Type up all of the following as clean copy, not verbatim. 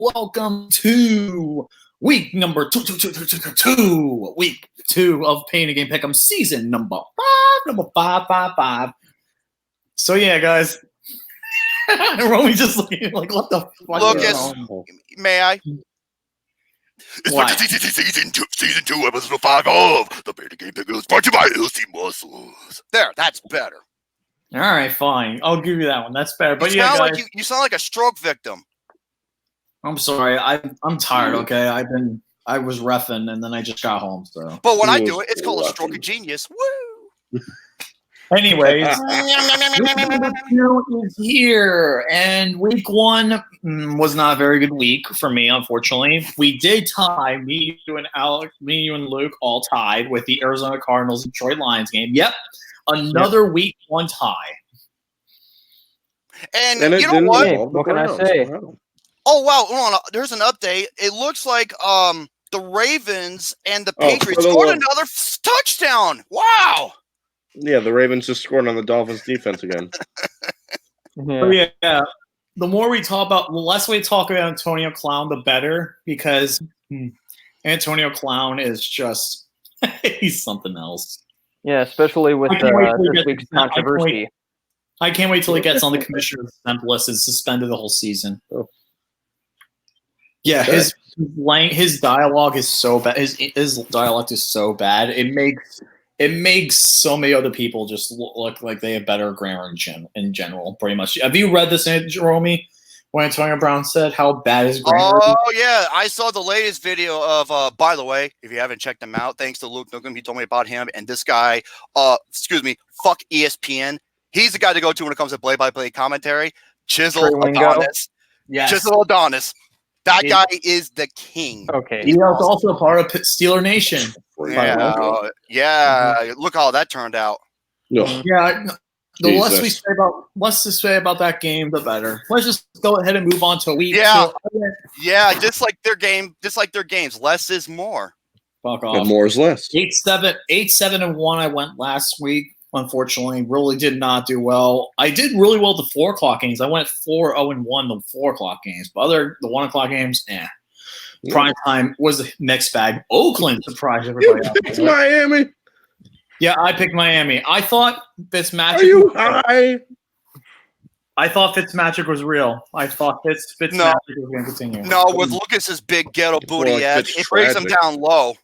Welcome to week number week two of Pain and Game Pick'em season number five. So yeah, guys. Romy just looking like, what the fuck? Lucas, may I? It's back to season two, episode 5 of the Pain and Game Pick'em, brought to you by LC Muscles. There, that's better. All right, fine. I'll give you that one. That's better. But you yeah, sound guys, like you sound like a stroke victim. I'm sorry. I'm tired. Okay, I was reffing and then I just got home. So, but when I do it, it's called a stroke of genius. Woo! Anyways, is here, and week one was not a very good week for me, unfortunately. We did tie, me, you, and Alex, me, you, and Luke all tied with the Arizona Cardinals Detroit Lions game. Yep, another week one tie. And you know what? What can I say? Oh wow! Hold on. There's an update. It looks like the Ravens and the Patriots scored another touchdown. Wow! Yeah, the Ravens just scored on the Dolphins defense again. Yeah. The more we talk about, the less we talk about Antonio Clown, the better, because Antonio Clown is just he's something else. Yeah, especially with this week's controversy. I can't wait till he gets on the commissioner's exempt list and suspended the whole season. Oh. Yeah, his dialogue is so bad. His dialect is so bad. It makes so many other people just look like they have better grammar in general, pretty much. Have you read this, Jerome, when Antonio Brown said how bad his grammar is? Oh, yeah. I saw the latest video of, by the way, if you haven't checked him out, thanks to Luke Nukem, he told me about him. And this guy, fuck ESPN. He's the guy to go to when it comes to play-by-play commentary. Chisel Adonis. Yes. Chisel Adonis. That guy is the king. Okay. He was also part of Steeler Nation. Yeah. Look how that turned out. Yeah. The less we say about that game, the better. Let's just go ahead and move on to week two. Yeah, just like their games. Less is more. Fuck off. And more is less. 8-7-1 I went last week. Unfortunately, really did not do well. I did really well the 4 o'clock games. I went 4-0-1 the 4 o'clock games. But the 1 o'clock games, Prime time was a mixed bag. Oakland surprised everybody. You picked Miami. Yeah, I picked Miami. I thought Fitzmagic. Are you high? I thought Fitzmagic was real. I thought Fitzmagic was going to continue. No, with Lucas's big ghetto booty, it brings him down low.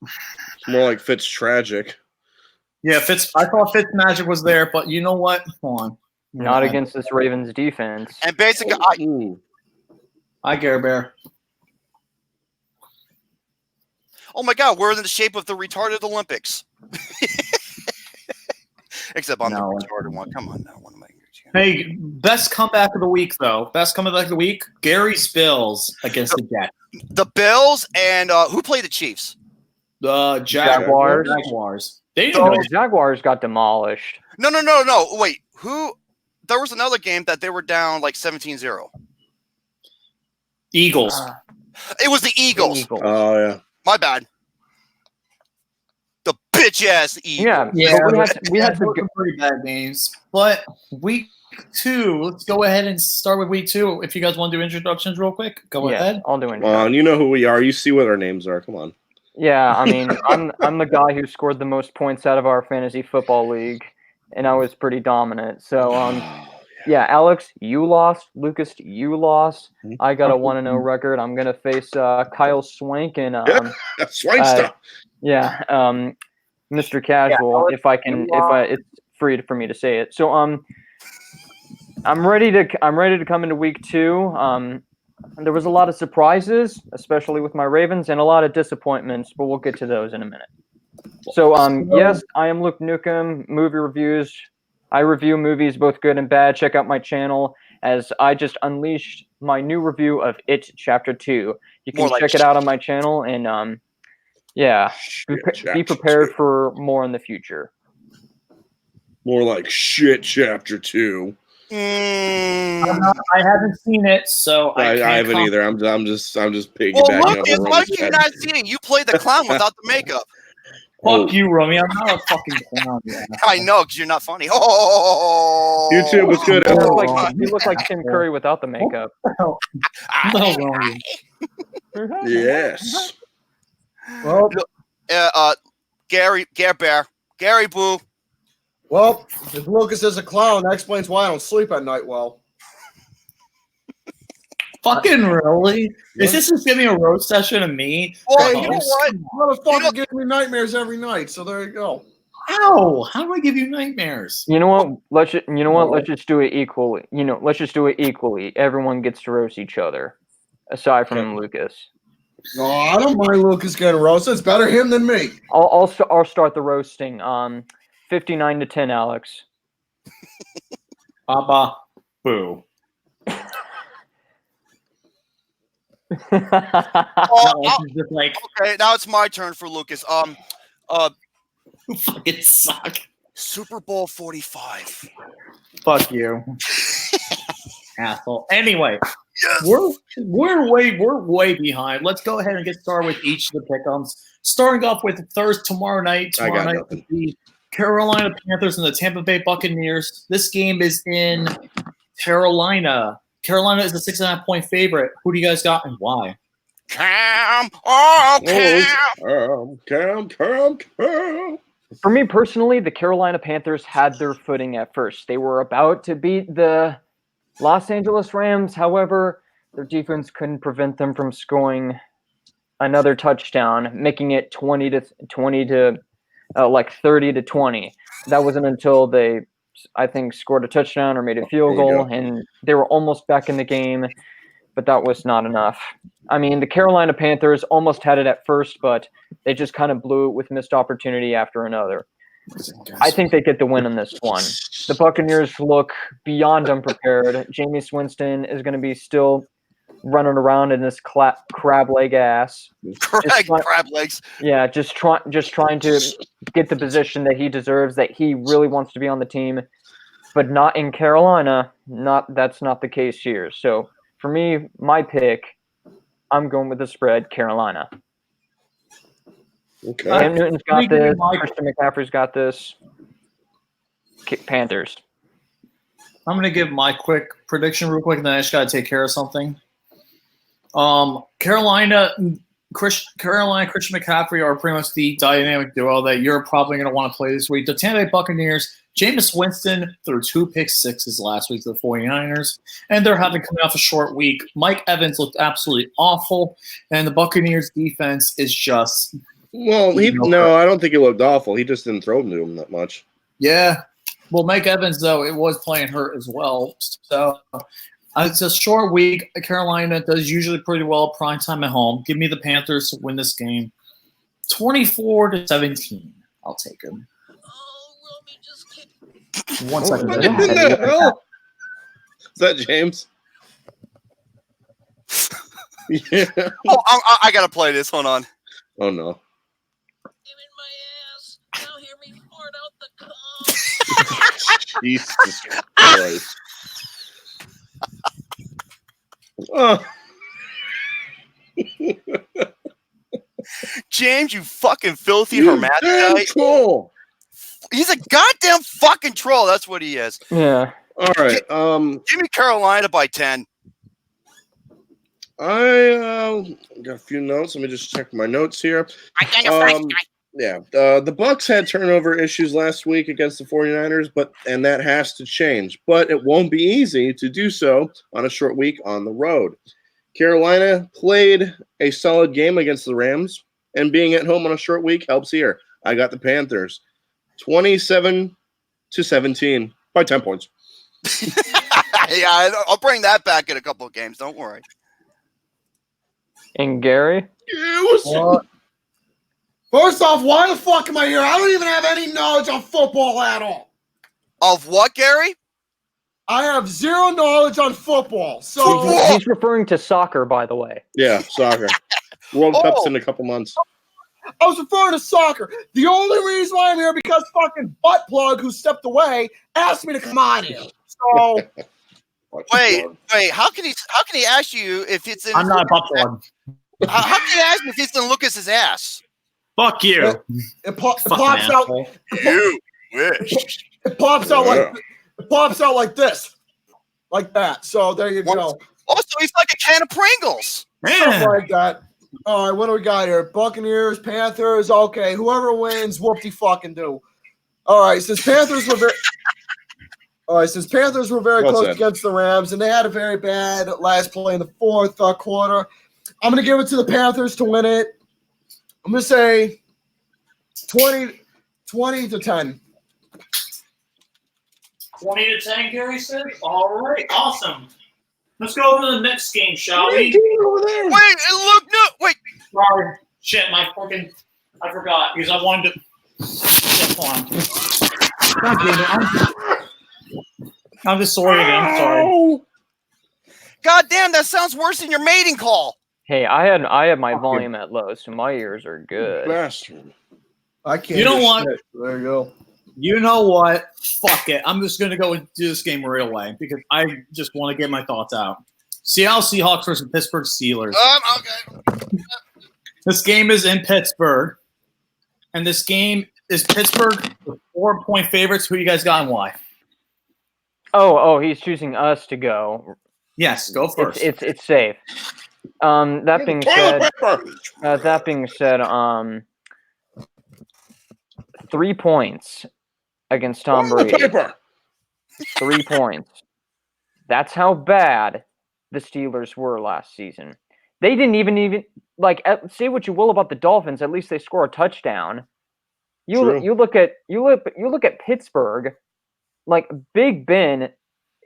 It's more like Fitz tragic. Yeah, I thought Fitzmagic was there, but you know what? Hold on. Not against this Ravens defense. And basically, I Gare Bear. Oh my God, we're in the shape of the retarded Olympics. Except I'm the retarded one. Come on now, what am I here? Hey, best comeback of the week though. Best comeback of the week: Gary Spills against the Jets. The Bills and who played the Chiefs? The Jaguars. The Jaguars got demolished. No. Wait, who? There was another game that they were down like 17-0. Eagles. It was the Eagles. Oh, yeah. My bad. The bitch-ass Eagles. Yeah. We had some pretty bad games. But week 2, let's go ahead and start with week 2. If you guys want to do introductions real quick, go ahead. I'll do introductions. You know who we are. You see what our names are. Come on. Yeah, I mean, I'm the guy who scored the most points out of our fantasy football league, and I was pretty dominant. So, yeah, Alex, you lost. Lucas, you lost. I got a 1-0 record. I'm gonna face Kyle Swank and Swankster. Mr. Casual. If it's free for me to say it. So, I'm ready to come into week 2. There was a lot of surprises, especially with my Ravens, and a lot of disappointments, but we'll get to those in a minute. So, yes, I am Luke Nukem, movie reviews. I review movies, both good and bad. Check out my channel, as I just unleashed my new review of It Chapter 2. You can check it out on my channel, and, be prepared for more in the future. More like Shit Chapter 2. I haven't seen it, so I haven't either. I'm just piggybacking. Well, Lucas, why have you not seen it? You played the clown without the makeup. Fuck you, Romy. I'm not a fucking clown. Yeah. I know, because you're not funny. Oh, YouTube was good. You Oh, look like Tim Curry without the makeup. No, Romy. Yes. Well, Gary Boo. well, if Lucas is a clown, that explains why I don't sleep at night well. Fucking really? Is this just giving a roast session of me? Well, Hey, you know what? Motherfucker gives me nightmares every night, so there you go. How? How do I give you nightmares? You know what? Let's just do it equally. Let's just do it equally. Everyone gets to roast each other, aside from Lucas. No, I don't mind Lucas getting roasted. It's better him than me. I'll start the roasting. 59-10, Alex. Baba Boo. Just like Okay, now it's my turn for Lucas. you fucking suck. Super Bowl 45. Fuck you, asshole. Anyway, Yes. we're way behind. Let's go ahead and get started with each of the pick'ems. Starting off with tomorrow night. I got Tomorrow night, nothing. the Carolina Panthers and the Tampa Bay Buccaneers. This game is in Carolina. Carolina is a 6.5-point favorite. Who do you guys got and why? Cam. For me personally, the Carolina Panthers had their footing at first. They were about to beat the Los Angeles Rams. However, their defense couldn't prevent them from scoring another touchdown, making it 30 to 20. That wasn't until they, I think, scored a touchdown or made a field There you goal, and they were almost back in the game, but that was not enough. I mean, the Carolina Panthers almost had it at first, but they just kind of blew it with missed opportunity after another. I think they get the win in this one. The Buccaneers look beyond unprepared. Jameis Winston is going to be still running around in this crab leg ass. Crab legs. Yeah, just trying to get the position that he deserves, that he really wants to be on the team, but not in Carolina. That's not the case here. So for me, my pick, I'm going with the spread, Carolina. Okay. Cam Newton's got Let me give this. you my- Christian McCaffrey's got this. Panthers. I'm gonna give my quick prediction real quick, and then I just gotta take care of something. Carolina, Christian McCaffrey are pretty much the dynamic duo that you're probably gonna want to play this week. The Tampa Bay Buccaneers, Jameis Winston threw 2 pick-sixes last week to the 49ers, and they're coming off a short week. Mike Evans looked absolutely awful, and the Buccaneers defense is just Well, I don't think he looked awful. He just didn't throw to him that much. yeah. Well, Mike Evans though it was playing hurt as well, so. It's a short week. Carolina does usually pretty well at prime time at home. Give me the Panthers to win this game. 24-17. I'll take them. One second. What in the hell? Is that James? Yeah. Oh, I gotta play this. Hold on. Oh no. Jesus Christ. Oh. James, you fucking filthy You hermaphrodite. damn troll. He's a goddamn fucking troll. That's what he is. Yeah. All right. Give me Carolina by 10. I got a few notes. Let me just check my notes here. Yeah, the Bucs had turnover issues last week against the 49ers, and that has to change. But it won't be easy to do so on a short week on the road. Carolina played a solid game against the Rams, and being at home on a short week helps here. I got the Panthers 27-17 by 10 points. Yeah, I'll bring that back in a couple of games. Don't worry. And Gary? What? First off, why the fuck am I here? I don't even have any knowledge on football at all. Of what, Gary? I have zero knowledge on football. So He's referring to soccer, by the way. Yeah, soccer. World Cup's in a couple months. I was referring to soccer. The only reason why I'm here because fucking butt plug who stepped away asked me to come on here. So Wait. How can he ask you if it's in? I'm not a butt plug. How can he ask me if it's in Lucas's ass? Fuck you. It pops Fucking out. asshole. You wish. It pops out like this, like that. So there you go. Also, he's like a can of Pringles. Something like that. All right, what do we got here? Buccaneers, Panthers. Okay, whoever wins, whoop-de fucking do. All right, since Panthers were very close against the Rams, and they had a very bad last play in the fourth quarter, I'm going to give it to the Panthers to win it. I'm going to say 20 to 10. 20 to 10, Gary said. All right, awesome. Let's go over to the next game, shall we? Wait, wait. Sorry, shit, I forgot because I wanted to. Hold on. God damn it, I'm disoriented. I'm sorry. God damn, that sounds worse than your mating call. Hey, I had my volume at low, so my ears are good. Bastard. I can't. You know hear what? shit. There you go. You know what? Fuck it. I'm just going to go and do this game right away because I just want to get my thoughts out. Seattle Seahawks versus Pittsburgh Steelers. Okay. This game is in Pittsburgh, and this game is Pittsburgh with 4-point favorites. Who you guys got and why? Oh, he's choosing us to go. Yes, go first. It's safe. That being said, 3 points against Tom Brady. 3 points. That's how bad the Steelers were last season. They didn't even say what you will about the Dolphins. At least they score a touchdown. You look at Pittsburgh. Like Big Ben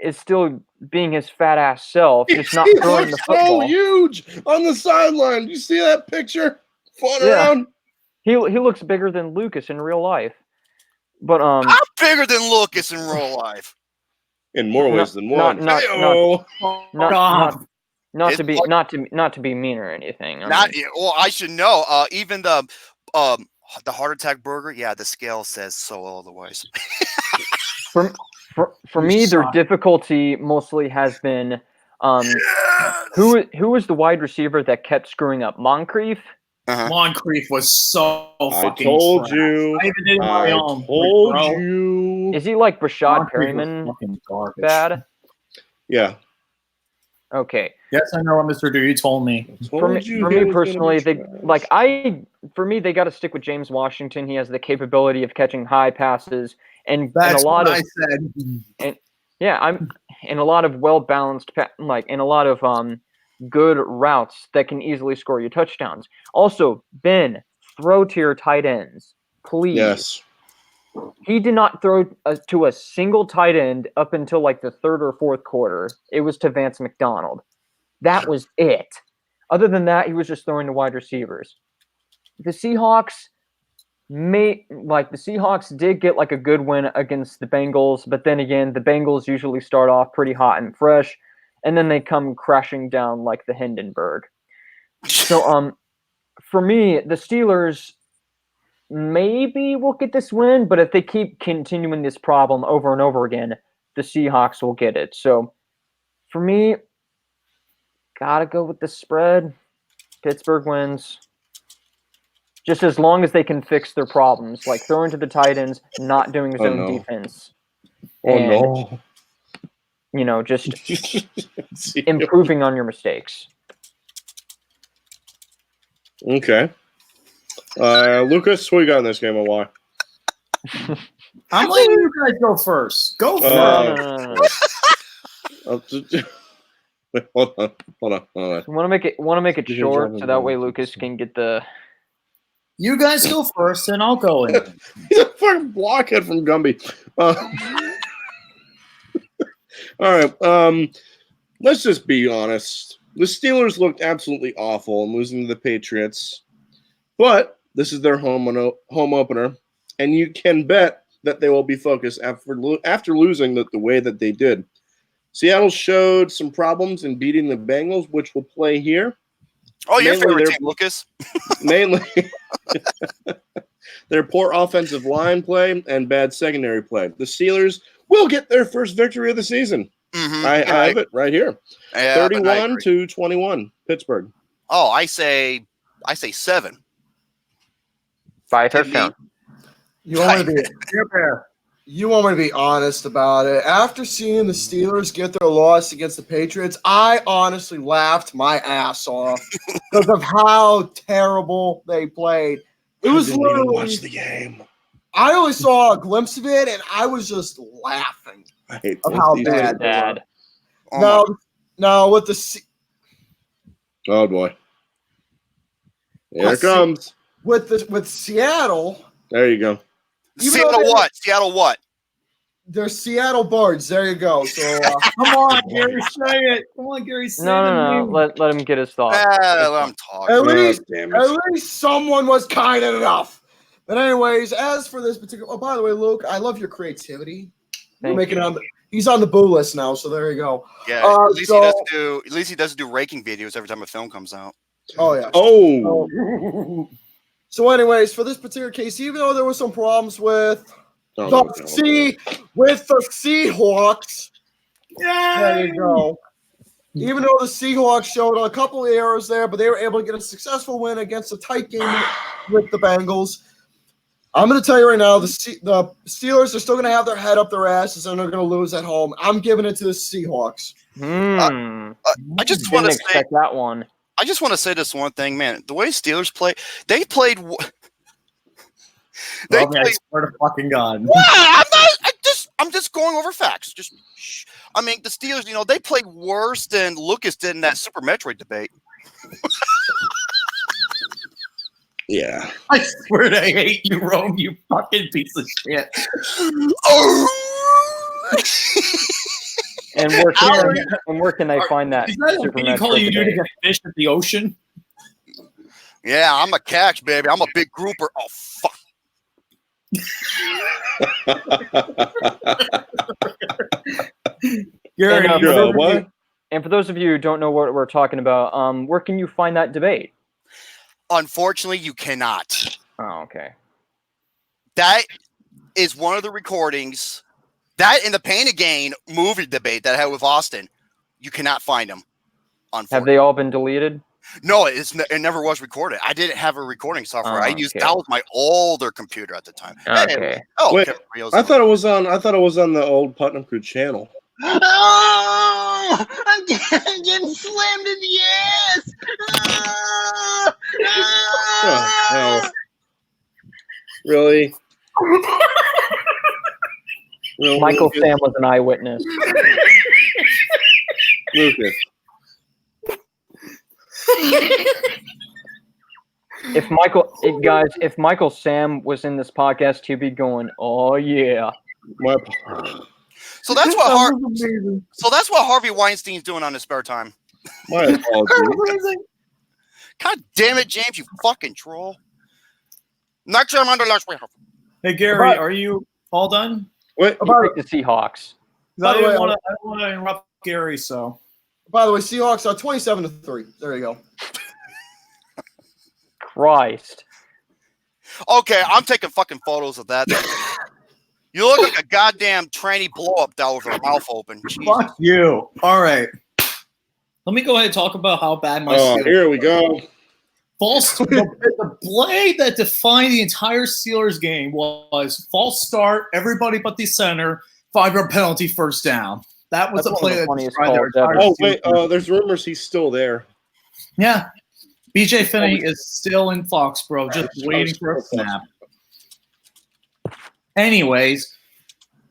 is still being his fat ass self, just not throwing the football. So huge on the sideline. You see that picture floating around? He looks bigger than Lucas in real life. But I'm bigger than Lucas in real life. In more ways than one. Not to be mean or anything. Well, I should know. Even the heart attack burger, yeah, the scale says so otherwise. For me, their difficulty mostly has been who was the wide receiver that kept screwing up? Moncrief? Moncrief was so fucking I told trash. you. I told you. Is he like Rashad Perryman bad? Yeah. Okay. Yes, I know what Mr. Duty told me. For me personally, they got to stick with James Washington. He has the capability of catching high passes and That's a lot what of I said. and yeah, I'm in a lot of well balanced in a lot of good routes that can easily score you touchdowns. Also, Ben, throw to your tight ends, please. Yes. He did not throw to a single tight end up until like the third or fourth quarter. It was to Vance McDonald. That was it. Other than that, he was just throwing to wide receivers. The Seahawks did get like a good win against the Bengals, but then again, the Bengals usually start off pretty hot and fresh, and then they come crashing down like the Hindenburg. So, for me, the Steelers maybe will get this win, but if they keep continuing this problem over and over again, the Seahawks will get it. So, for me, gotta go with the spread. Pittsburgh wins. Just as long as they can fix their problems, like throwing to the tight ends, not doing zone defense. Just improving on your mistakes. Okay. Lucas, what you got in this game and why? I'm letting you guys go first. Go first. Hold on. Want to make it short so that way Lucas can get the. You guys go first, and I'll go in. He's a fucking blockhead from Gumby. All right. Let's just be honest. The Steelers looked absolutely awful in losing to the Patriots, but this is their home opener, and you can bet that they will be focused after losing the way that they did. Seattle showed some problems in beating the Bengals, which will play here. Oh, your favorite team, Lucas. Mainly their poor offensive line play and bad secondary play. The Steelers will get their first victory of the season. Mm-hmm. I have it right here. Yeah, 31-21, Pittsburgh. Oh, I say 7. By touchdown. You want me to be honest about it. After seeing the Steelers get their loss against the Patriots, I honestly laughed my ass off because of how terrible they played. It was didn't even literally watch the game. I only saw a glimpse of it, and I was just laughing I hate of how these bad. Bad. Now with the Oh boy. Here it comes. with Seattle, There you go. Even though Seattle they- what? Seattle what? they're Seattle Birds. There you go. So Come on, Gary, say it. Come on, Gary, say No. Let him get his thoughts. Let him talk. at least damn at it. least someone was kind enough. But anyways, as for this particular, by the way, Luke, I love your creativity. You're Thank making you. it on he's on the boo list now, so there you go. Yeah, Uh, at least he doesn't do ranking videos every time a film comes out. Oh yeah. Oh. So, anyways, for this particular case, even though there were some problems with Oh, the no. Seahawks, there you go. Even though the Seahawks showed a couple of errors there, but they were able to get a successful win against a tight game with the Bengals. I'm going to tell you right now, the Steelers are still going to have their head up their asses and they're going to lose at home. I'm giving it to the Seahawks. I just want Didn't to say, expect that one. I just want to say this one thing, man. The way Steelers play, they played. They Robbie, I played. swear to fucking God. What? I'm just going over facts. Just, I mean, the Steelers. They played worse than Lucas did in that Super Metroid debate. Yeah. I swear to hate you, Rome, you fucking piece of shit. And where can I find that? Is that a Super thing you call Metroid you do to debate? get fish at the ocean? Yeah, I'm a catch, baby. I'm a big grouper. Oh fuck. Gary, And, what? And for those of you who don't know what we're talking about, where can you find that debate? Unfortunately, you cannot. Oh, okay. That is one of the recordings. That in the Pain Again movie debate that I had with Austin, you cannot find them. Have they all been deleted? No, it never was recorded. I didn't have a recording software. I used okay. that was my older computer at the time. Okay. Wait, I thought it was on the old Putnam Crew channel. Oh, I'm getting slammed in the ass. Oh, hell. Really? Really, Michael Lucas? Sam was an eyewitness. Lucas. If Michael Sam was in this podcast, he'd be going, "Oh yeah." So that's what Harvey Weinstein's doing on his spare time. My apologies. God damn it, James, you fucking troll. Next time on the last way. Hey, Gary, are you all done? Wait, He picked the Seahawks. I By the way, don't want to interrupt Gary, so. By the way, Seahawks are 27-3. There you go. Christ. Okay, I'm taking fucking photos of that. You look like a goddamn tranny blow up doll with her mouth open. Jesus. Fuck you. All right. Let me go ahead and talk about how bad my Steelers here we go. the play that defined the entire Steelers game was false start, everybody but the center, 5-yard penalty, first down. That was That's the one play of the that funniest described their calls ever. entire Oh, wait, Steelers. there's rumors he's still there. Yeah. BJ Finney is still in Foxborough, just waiting for a snap. Anyways,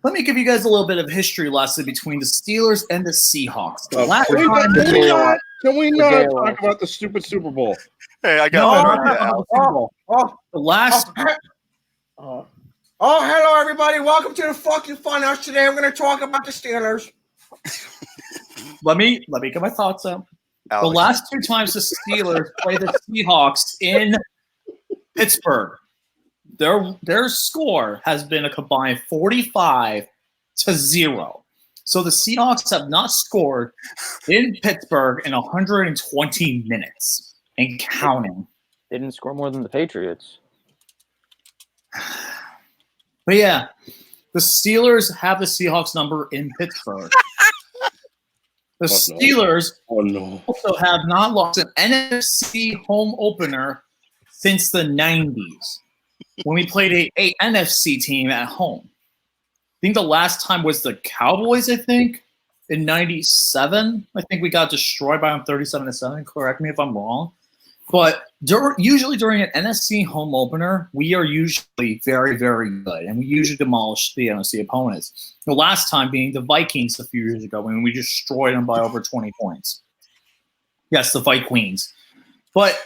let me give you guys a little bit of history lesson between the Steelers and the Seahawks. The last time Can we not talk about the stupid Super Bowl? Hey, I No, got the last Oh, hello, everybody. Welcome to the fucking funhouse. Today, I'm going to talk about the Steelers. let me get my thoughts out. The last two times the Steelers play the Seahawks in Pittsburgh, their score has been a combined 45-0. So the Seahawks have not scored in Pittsburgh in 120 minutes and counting. They didn't score more than the Patriots. But yeah, the Steelers have the Seahawks number in Pittsburgh. The Steelers also have not lost an NFC home opener since the 90s. when we played a NFC team at home. I think the last time was the Cowboys, I think, in 97. I think we got destroyed by them 37-7. Correct me if I'm wrong. But usually during an NFC home opener, we are usually very, very good, and we usually demolish the NFC opponents. The last time being the Vikings a few years ago when we destroyed them by over 20 points. Yes, the Vikings. But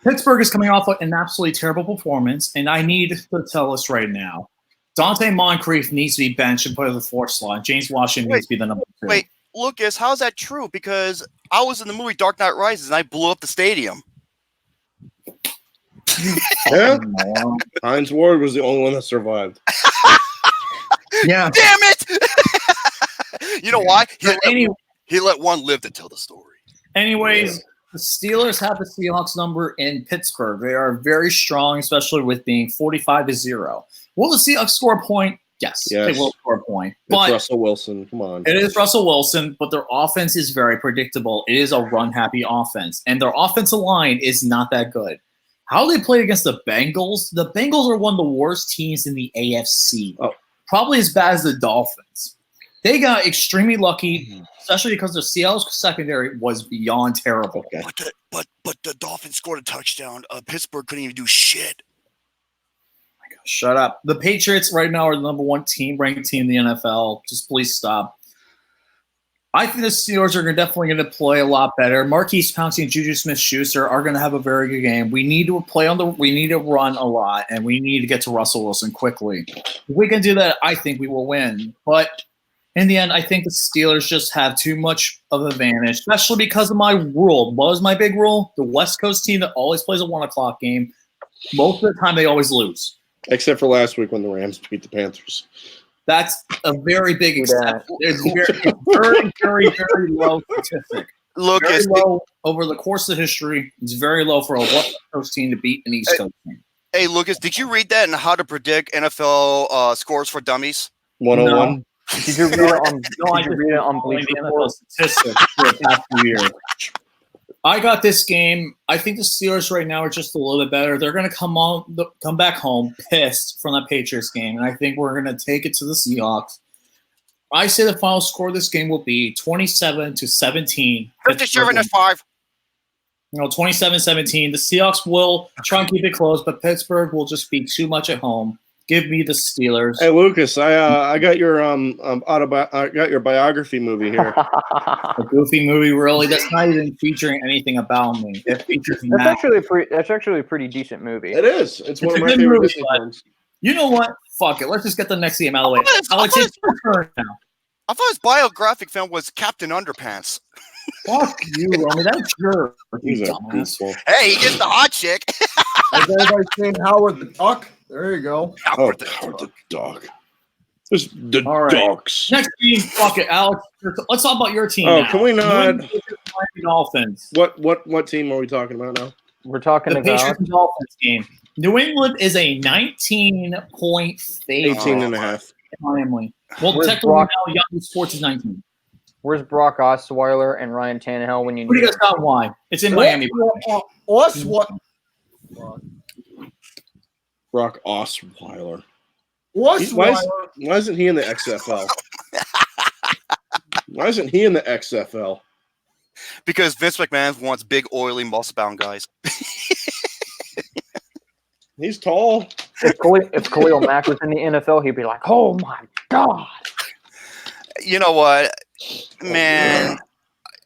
Pittsburgh is coming off an absolutely terrible performance, and I need to tell us right now, Dante Moncrief needs to be benched and put in the fourth slot. James Washington needs to be the number 2. Wait, Lucas, how's that true? Because I was in the movie Dark Knight Rises, and I blew up the stadium. Yeah, Hines Ward was the only one that survived. Yeah. Damn it! You know why? He let one live to tell the story. Anyways, the Steelers have the Seahawks number in Pittsburgh. They are very strong, especially with being 45-0. Will the Seahawks score a point? Yes, they will score a point. But it's Russell Wilson. Come on. It is Russell Wilson, but their offense is very predictable. It is a run-happy offense, and their offensive line is not that good. How they played against the Bengals are one of the worst teams in the AFC. Oh. Probably as bad as the Dolphins. They got extremely lucky, especially because the Seattle's secondary was beyond terrible. Okay. But the Dolphins scored a touchdown. Pittsburgh couldn't even do shit. Shut up. The Patriots right now are the number 1 ranked team in the NFL. Just please stop. I think the Steelers are definitely going to play a lot better. Marquise Pouncey and Juju Smith-Schuster are going to have a very good game. We need to we need to run a lot, and we need to get to Russell Wilson quickly. If we can do that, I think we will win. But in the end, I think the Steelers just have too much of an advantage, especially because of my rule. What was my big rule? The West Coast team that always plays a 1 o'clock game, most of the time they always lose. Except for last week when the Rams beat the Panthers. That's a very big exception. It's very, very, very low statistic. Look, very low over the course of history. It's very low for a West Coast team to beat an East Coast team. Hey, Lucas, did you read that in How to Predict NFL Scores for Dummies? 101? No. Did you read it on Bleacher Report? Statistics for the past few years. I got this game. I think the Steelers right now are just a little bit better. They're going to come back home pissed from that Patriots game, and I think we're going to take it to the Seahawks. I say the final score of this game will be 27-17. 57-5. 27-17. The Seahawks will try and keep it close, but Pittsburgh will just be too much at home. Give me the Steelers. Hey Lucas, I got your I got your biography movie here. A goofy movie, really? That's not even featuring anything about me. It features That's actually a pretty decent movie. It is. It's one of my favorite Disney films. You know what? Fuck it. Let's just get the next game out of the way. Alex, it's your turn now. I thought his biographic film was Captain Underpants. Fuck you, Romy. That's your. He's a goofball. Hey, he gets the hot chick. Is everybody saying Howard the Duck? There you go. Howard the Duck. There's the Ducks. Next game, fuck it, Alex. Let's talk about your team. Oh, now. can we not? Miami Dolphins. What team are we talking about now? We're talking the about Patriots Dolphins game. New England is a 19-point favorite. 18.5. Miami. Well, Where's technically Brock? now Yahoo Sports is 19. Where's Brock Osweiler and Ryan Tannehill when you What do need you guys got? Why? It's in Miami. Brock Osweiler. Why isn't he in the XFL? Why isn't he in the XFL? Because Vince McMahon wants big, oily, muscle-bound guys. He's tall. If Khalil Mack was in the NFL, he'd be like, "Oh my god!" You know what, man?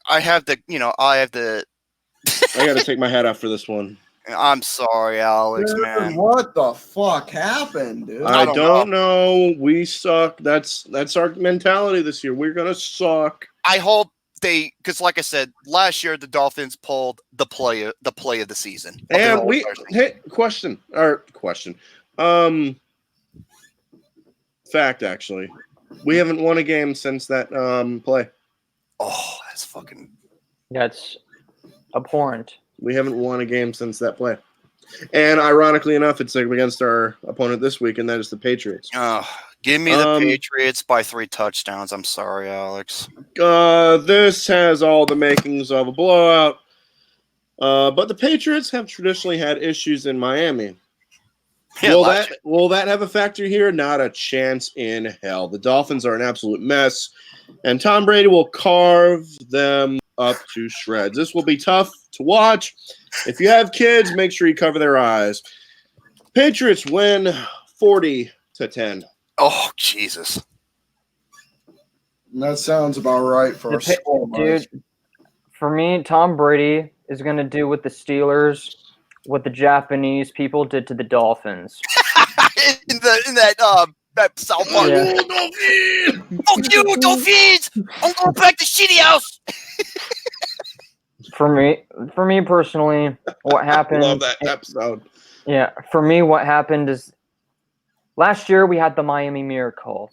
I have to. I got to take my hat off for this one. I'm sorry, Alex, dude, man. What the fuck happened, dude? I don't know. We suck. That's our mentality this year. We're gonna suck. I hope because like I said, last year the Dolphins pulled the play of the season. And question. Fact, actually, we haven't won a game since that play. Oh, that's fucking. That's abhorrent. We haven't won a game since that play. And ironically enough, it's against our opponent this week, and that is the Patriots. Give me the Patriots by 3 touchdowns. I'm sorry, Alex. This has all the makings of a blowout. But the Patriots have traditionally had issues in Miami. Yeah, Will that have a factor here? Not a chance in hell. The Dolphins are an absolute mess, and Tom Brady will carve them up to shreds. This will be tough to watch. If you have kids, make sure you cover their eyes. Patriots win 40-10. Oh, Jesus. That sounds about right for a score, dude. For me, Tom Brady is going to do what the Steelers, what the Japanese people did to the Dolphins. in that South Park. Yeah. Fuck you, Dolphins! I'm going back to shitty house. For me personally, what happened? Love that episode. Yeah, for me, what happened is last year we had the Miami Miracle.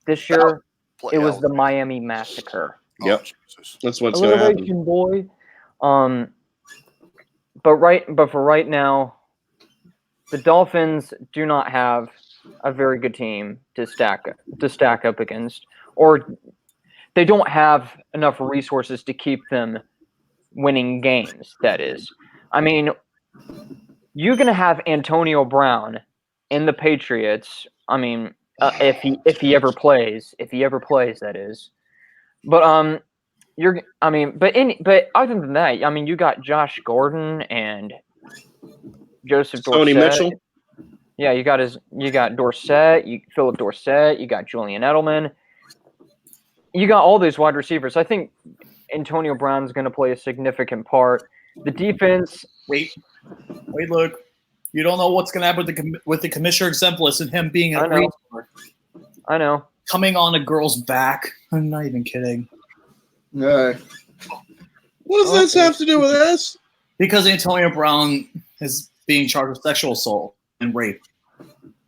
This year it was the Miami Massacre. Yep, that's what's going to happen. Alliteration, boy. But for right now, the Dolphins do not have a very good team to stack up against, or they don't have enough resources to keep them winning games. That is, I mean, you're gonna have Antonio Brown in the Patriots. I mean, if he ever plays, that is. But but other than that, I mean, you got Josh Gordon and Joseph Dorsett. Tony Mitchell. Yeah, you got Dorsett, Philip Dorsett, you got Julian Edelman. You got all these wide receivers. I think Antonio Brown's going to play a significant part. The defense. Wait, look. You don't know what's going to happen with the commissioner exemplis and him being a retard. I know. Coming on a girl's back. I'm not even kidding. Yeah. What does this have to do with this? Because Antonio Brown is being charged with sexual assault and rape.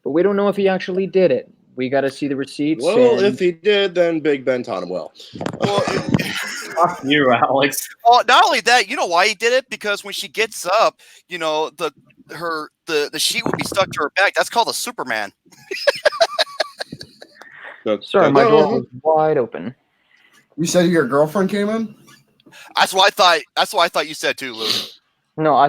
But we don't know if he actually did it. We got to see the receipts. Well, if he did, then Big Ben taught him well. Fuck you, Alex. Well, not only that, you know why he did it? Because when she gets up, you know, the sheet will be stuck to her back. That's called a Superman. Sorry, my door was wide open. You said your girlfriend came in? That's what I thought you said too, Luke. No,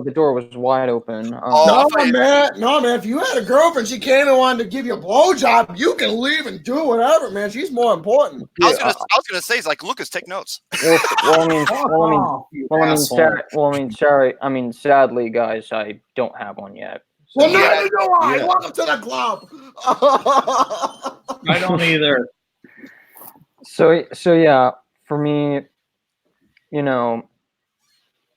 the door was wide open. No, man. If you had a girlfriend, she came and wanted to give you a blowjob, you can leave and do whatever, man. She's more important. I was gonna say, it's like, Lucas, take notes. Sadly, guys, I don't have one yet. So. Well, neither do I. Yeah. Welcome to the club. I don't either. So yeah, for me, you know,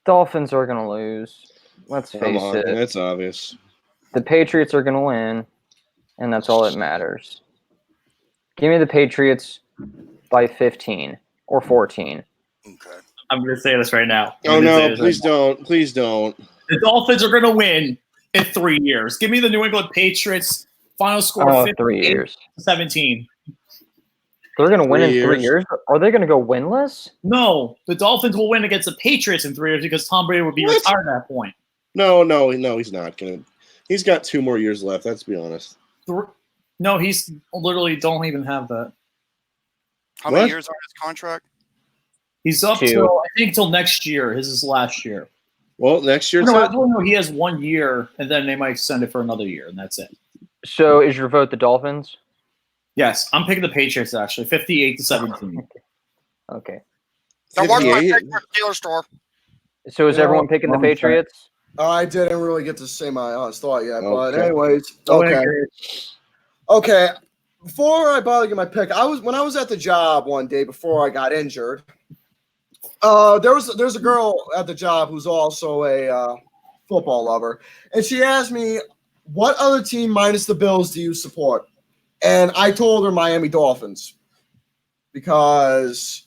Dolphins are going to lose. Let's face it. It's obvious. The Patriots are going to win, and that's all that matters. Give me the Patriots by 15 or 14. Okay. I'm going to say this right now. Oh, no, please don't. Please don't. The Dolphins are going to win in 3 years. Give me the New England Patriots final score 3 years. 17. They're going to win in 3 years? Are they going to go winless? No. The Dolphins will win against the Patriots in 3 years because Tom Brady would be retired at that point. No, he's not going to. He's got 2 more years left, let's be honest. No, he's literally don't even have that. How many years are his contract? He's up till, I think, till next year. His is last year. Well, next year. No, he has 1 year, and then they might extend it for another year, and that's it. So is your vote the Dolphins? Yes, I'm picking the Patriots, actually. 58-17. Okay. Now, watch my pick for the Taylor store. So is everyone picking the Patriots? I didn't really get to say my honest thought yet, but anyways. Okay. Before I bother get my pick, when I was at the job one day before I got injured, there's a girl at the job who's also a football lover, and she asked me, "What other team minus the Bills do you support?" And I told her Miami Dolphins because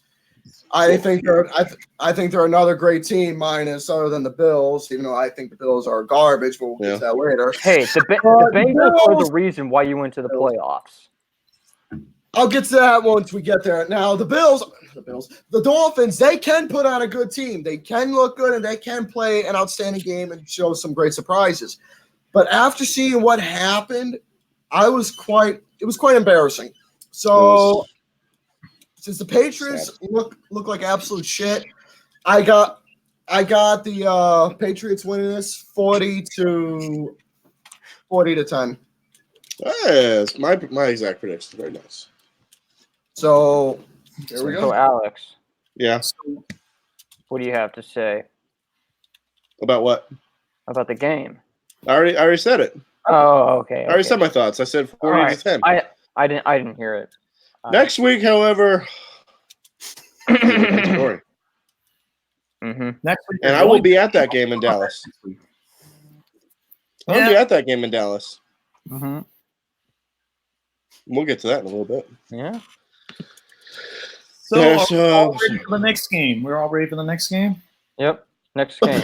I think they're another great team minus other than the Bills, even though I think the Bills are garbage, but we'll get to that later. Hey, the Bengals are the reason why you went to the playoffs. I'll get to that once we get there. Now, the Dolphins, they can put on a good team. They can look good and they can play an outstanding game and show some great surprises. But after seeing what happened, it was quite embarrassing. So since the Patriots look like absolute shit, I got the Patriots winning this 40-10. 40-10. Yes, my exact prediction. Very nice. So there we So go. Alex, Yeah. what do you have to say About what? about the game? I already said it. Oh, okay. I already said my thoughts. I said 40 to 10. I didn't hear it. Next week, however, story. Mm-hmm. Next week, And I will be at that game in Dallas. I'll be Yeah. at that game in Dallas. Mm-hmm. We'll get to that in a little bit. Yeah. So, Yeah, are we so- all ready for the next game? We're all ready for the next game? Yep. Next game.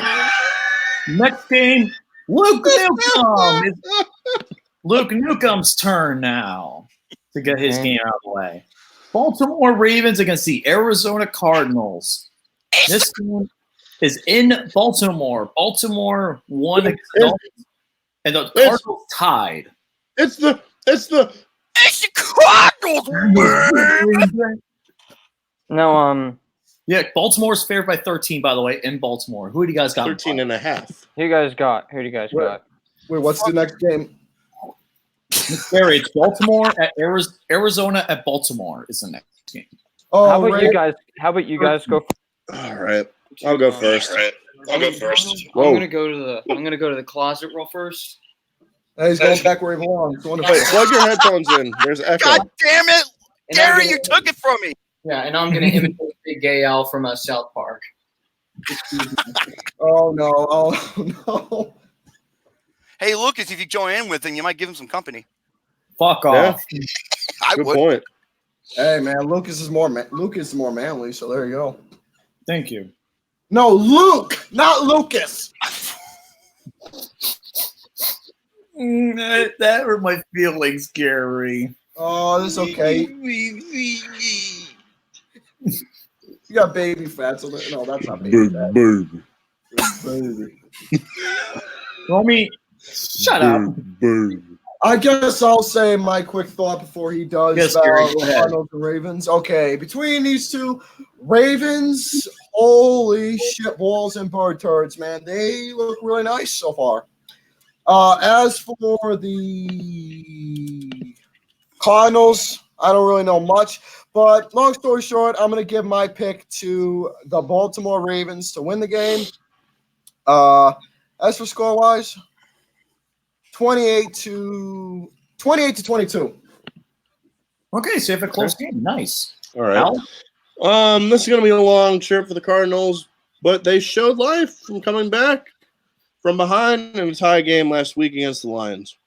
Next game, Luke Newcomb. It's Luke Newcomb's turn now to get his game out of the way. Baltimore Ravens against the Arizona Cardinals. This game is in Baltimore. Baltimore won against the Dolphins, and the Cardinals tied. It's the Cardinals, man. No, Yeah, Baltimore's favored by 13, by the way, in Baltimore. Who do you guys got? 13 and a half. who do you guys got? Wait, what's the next game? Barry, it's Baltimore at Arizona at Baltimore is the next game. Oh, How about Ray- you guys go? All right. I'll go first. I'll go first. Whoa. I'm gonna go to the closet real first. Hey, he's going back where he belongs. Going to Wait, plug your headphones in. There's echo. God damn it, And I'm Gary! gonna- You took it from me. Yeah, and I'm gonna imitate Big Gay Al from South Park. Oh no! Oh no! Hey, Lucas, if you join in with him, you might give him some company. Fuck Yeah. off. I Good would. point. Hey man, Lucas is more manly. So there you go. Thank you. No, Luke, not Lucas. That hurt my feelings, Gary. Oh, that's okay. You got baby fat. So no, that's not baby fat. Baby. Romy, shut up. I guess I'll say my quick thought before he does. Yes, Gary, go ahead. Cardinals and Ravens. Okay, between these two, Ravens, holy shit balls and bird turds, man. They look really nice so far. As for the Cardinals, I don't really know much. But long story short, I'm going to give my pick to the Baltimore Ravens to win the game. As for score-wise, 28 to 22. Okay, so you have a close game. Nice. All right. Al? This is going to be a long trip for the Cardinals, but they showed life from coming back from behind in a tie game last week against the Lions.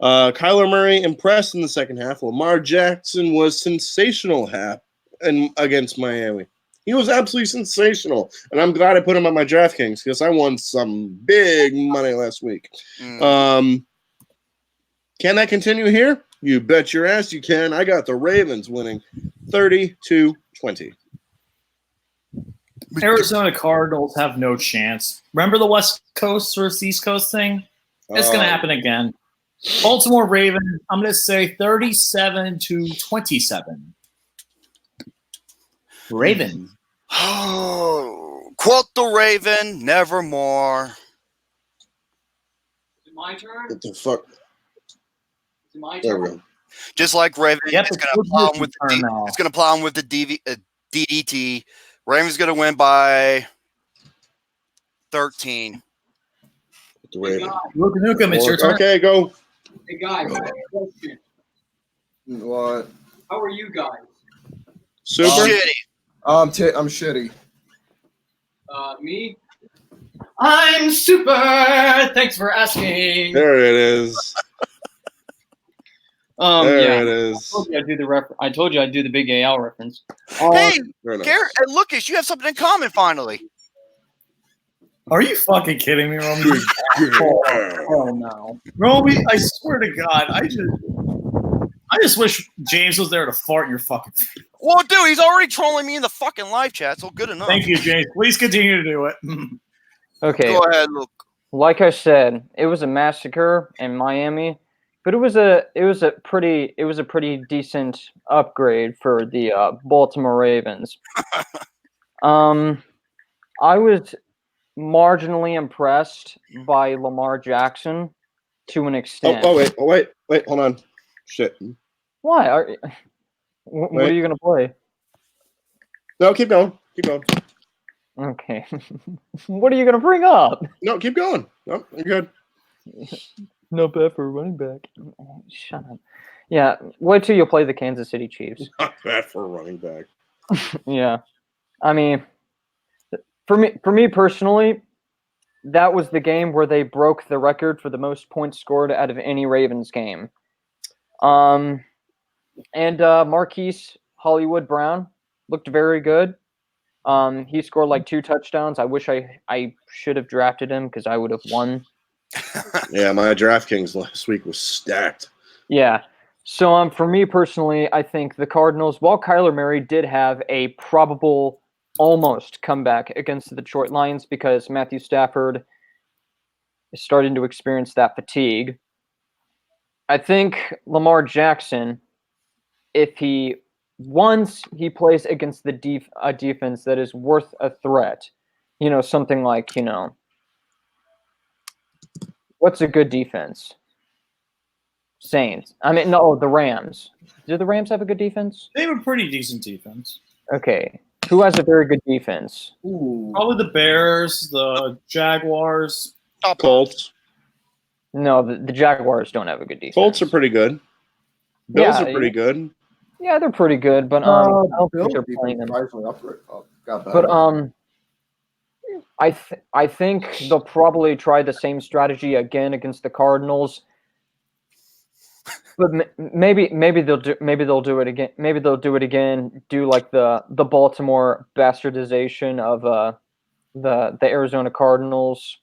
Kyler Murray impressed in the second half. Lamar Jackson was sensational against Miami. He was absolutely sensational, and I'm glad I put him on my DraftKings because I won some big money last week. Can that continue here? You bet your ass you can. I got the Ravens winning 30-20. Arizona Cardinals have no chance. Remember the West Coast versus East Coast thing? It's going to happen again. Baltimore Ravens, I'm going to say 37-27. Ravens. Oh, quote the Raven, nevermore. Is it my turn? What the fuck? Is it my There we turn? go. Just like Raven, Yep, it's it's going to plow him with your turn now. it's going to plow him with the DDT. Raven's going to win by 13. The Ravens. Luke Newcomb, it's your turn. Okay, go. Hey guys, I have a question. What? How are you guys? Super. Shitty. I'm shitty. Me? I'm super. Thanks for asking. There it is. There Yeah. it I is. told you I'd do the I told you I'd do the Big AL reference. Hey, Very nice. Garrett and Lucas, you have something in common finally. Are you fucking kidding me, Romy? Oh no. Romy, I swear to God, I just wish James was there to fart in your fucking face. Well, dude, he's already trolling me in the fucking live chat, so good enough. Thank you, James. Please continue to do it. Okay. Go ahead, Luke. Like I said, it was a massacre in Miami, but it was a pretty decent upgrade for the Baltimore Ravens. I was marginally impressed by Lamar Jackson. to an extent. Wait, hold on. Shit. Why? What are you gonna play? No, keep going. Okay. What are you gonna bring up? No, keep going. No, you're good. No bad for a running back. Shut up. Yeah, wait till you play the Kansas City Chiefs. Not bad for a running back. Yeah, I mean, for me personally, that was the game where they broke the record for the most points scored out of any Ravens game. And Marquise Hollywood Brown looked very good. He scored like 2 touchdowns. I wish I should have drafted him because I would have won. Yeah, my DraftKings last week was stacked. Yeah. So for me personally, I think the Cardinals, while Kyler Murray did have a probable almost comeback against the Detroit Lions because Matthew Stafford is starting to experience that fatigue, I think Lamar Jackson, once he plays against a defense that is worth a threat, something like, what's a good defense? Saints. The Rams. Do the Rams have a good defense? They have a pretty decent defense. Okay. Who has a very good defense? Ooh. Probably the Bears, the Jaguars. Colts. No, the Jaguars don't have a good defense. Colts are pretty good. Bills are pretty good. Yeah, they're pretty good, but I don't think they're playing them. But I think they'll probably try the same strategy again against the Cardinals. But maybe they'll do it again. Maybe they'll do it again. Do like the Baltimore bastardization of the Arizona Cardinals.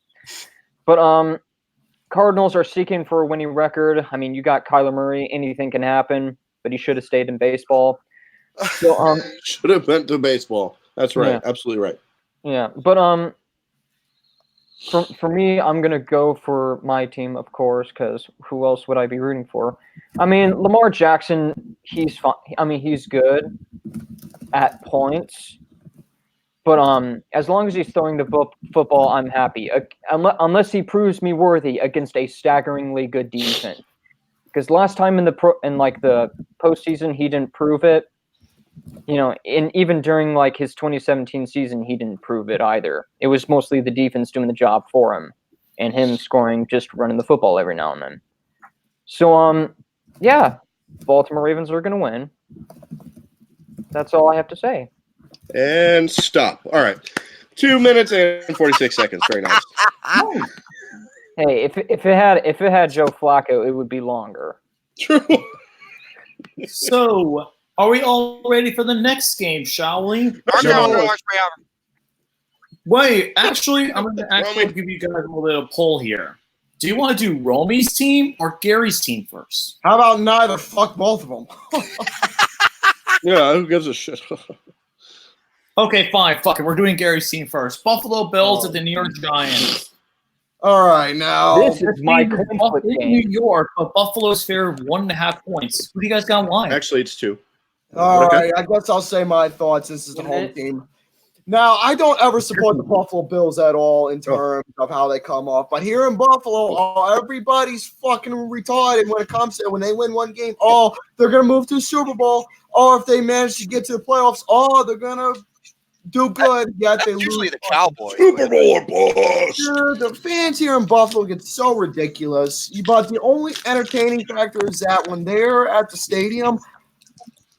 But Cardinals are seeking for a winning record. I mean, you got Kyler Murray. Anything can happen, but he should have stayed in baseball. So should have went to baseball. That's right. Yeah. Absolutely right. Yeah, but for me, I'm gonna go for my team, of course, because who else would I be rooting for? I mean, Lamar Jackson, he's fine. I mean, he's good at points, but as long as he's throwing the football, I'm happy. Unless he proves me worthy against a staggeringly good defense. Because last time in the postseason, he didn't prove it. And even during like his 2017 season, he didn't prove it either. It was mostly the defense doing the job for him, and him scoring, just running the football every now and then. So yeah, Baltimore Ravens are gonna win. That's all I have to say. And stop. All right, 2 minutes and 46 seconds. Very nice. Hey, if it had Joe Flacco, it would be longer. True. So, are we all ready for the next game, shall we? Wait, actually, I'm going to give you guys a little bit of poll here. Do you want to do Romy's team or Gary's team first? How about neither? Fuck both of them. Yeah, who gives a shit? Okay, fine. Fuck it. We're doing Gary's team first. Buffalo Bills at the New York Giants. All right, now this is my conflict in game. New York, but Buffalo's fair 1.5 points. Who do you guys got won? Actually, it's 2. All right, I guess I'll say my thoughts. This is the home team. Now, I don't ever support the Buffalo Bills at all in terms of how they come off. But here in Buffalo, everybody's fucking retarded when it comes to when they win one game. Oh, they're going to move to the Super Bowl. Or if they manage to get to the playoffs, they're going to do good. Yet they Usually lose. the Cowboys. Super Bowl boss. Dude, the fans here in Buffalo get so ridiculous. But the only entertaining factor is that when they're at the stadium,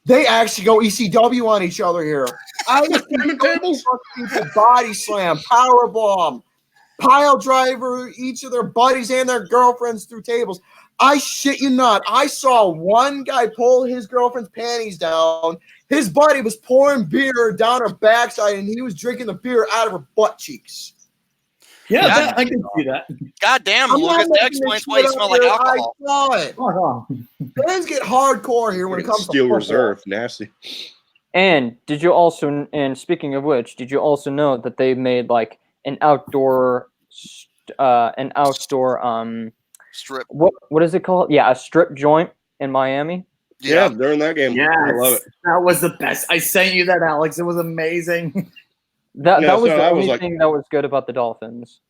they actually go ECW on each other here. I see people body slam, power bomb, pile driver, each of their buddies and their girlfriends through tables. I shit you not. I saw one guy pull his girlfriend's panties down. His buddy was pouring beer down her backside, and he was drinking the beer out of her butt cheeks. Yeah, I can see that. God damn, Lucas, that explains why you smell like alcohol. I saw it. Fans get hardcore here when it comes to Steel football. Reserve, nasty. And speaking of which, did you also know that they made like an outdoor strip? What is it called? Yeah, a strip joint in Miami. Yeah, during that game. Yeah, I love it. That was the best. I sent you that, Alex. It was amazing. That was the only thing that was good about the Dolphins.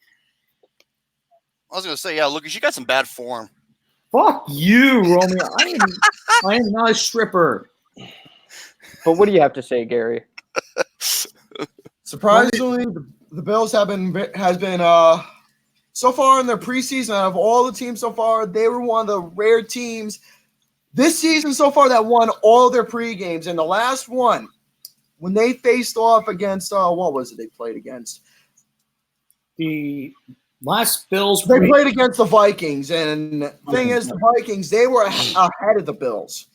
I was gonna say, yeah, Lucas, you got some bad form. Fuck you, Romeo. I am not a stripper. But what do you have to say, Gary? Surprisingly, the Bills has been so far in their preseason, out of all the teams so far, they were one of the rare teams this season so far that won all their pre-games. And the last one, when they faced off against what was it they played against? The last Bills. They played against the Vikings, and the thing is, the Vikings, they were ahead of the Bills.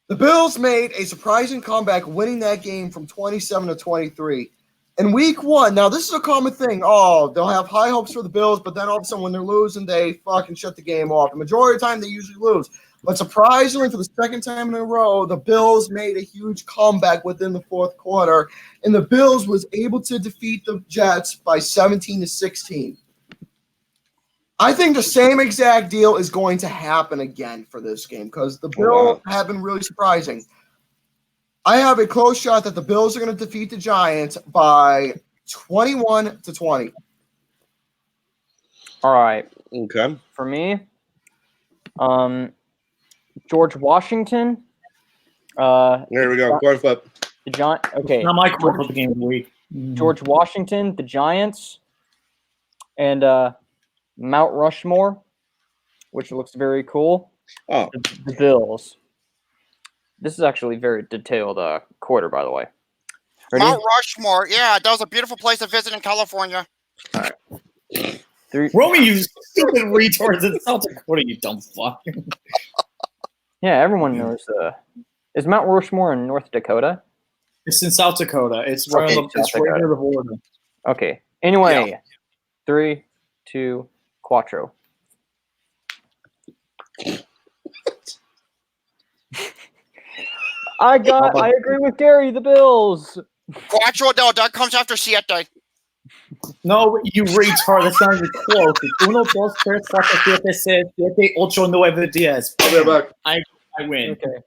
The Bills made a surprising comeback, winning that game from 27-23. In week 1, now this is a common thing. Oh, they'll have high hopes for the Bills, but then all of a sudden when they're losing, they fucking shut the game off. The majority of the time, they usually lose. But surprisingly, for the second time in a row, the Bills made a huge comeback within the fourth quarter, and the Bills was able to defeat the Jets by 17-16. I think the same exact deal is going to happen again for this game because the Bills have been really surprising. I have a close shot that the Bills are going to defeat the Giants by 21-20. All right. Okay. For me, George Washington. There we go. Coin flip. The Giant. Okay. Not my coin flip game of the week. George Washington, the Giants, and Mount Rushmore, which looks very cool. Oh, the Bills. This is actually very detailed quarter, by the way. Ready? Mount Rushmore. Yeah, that was a beautiful place to visit in California. All right. Romy, you stupid retards. It sounds like, what are you, dumb fuck? Yeah, everyone knows. Is Mount Rushmore in North Dakota? It's in South Dakota. It's right near the border. Okay. Anyway, 3, 2, Quattro. I agree with Gary. The Bills. Quattro, no, that comes after Siete. No, you retard. That's not even close. It's 1, 2, 3, 4, 5, 6, 7, 8, 9, 10. I'll be back. I win. Okay.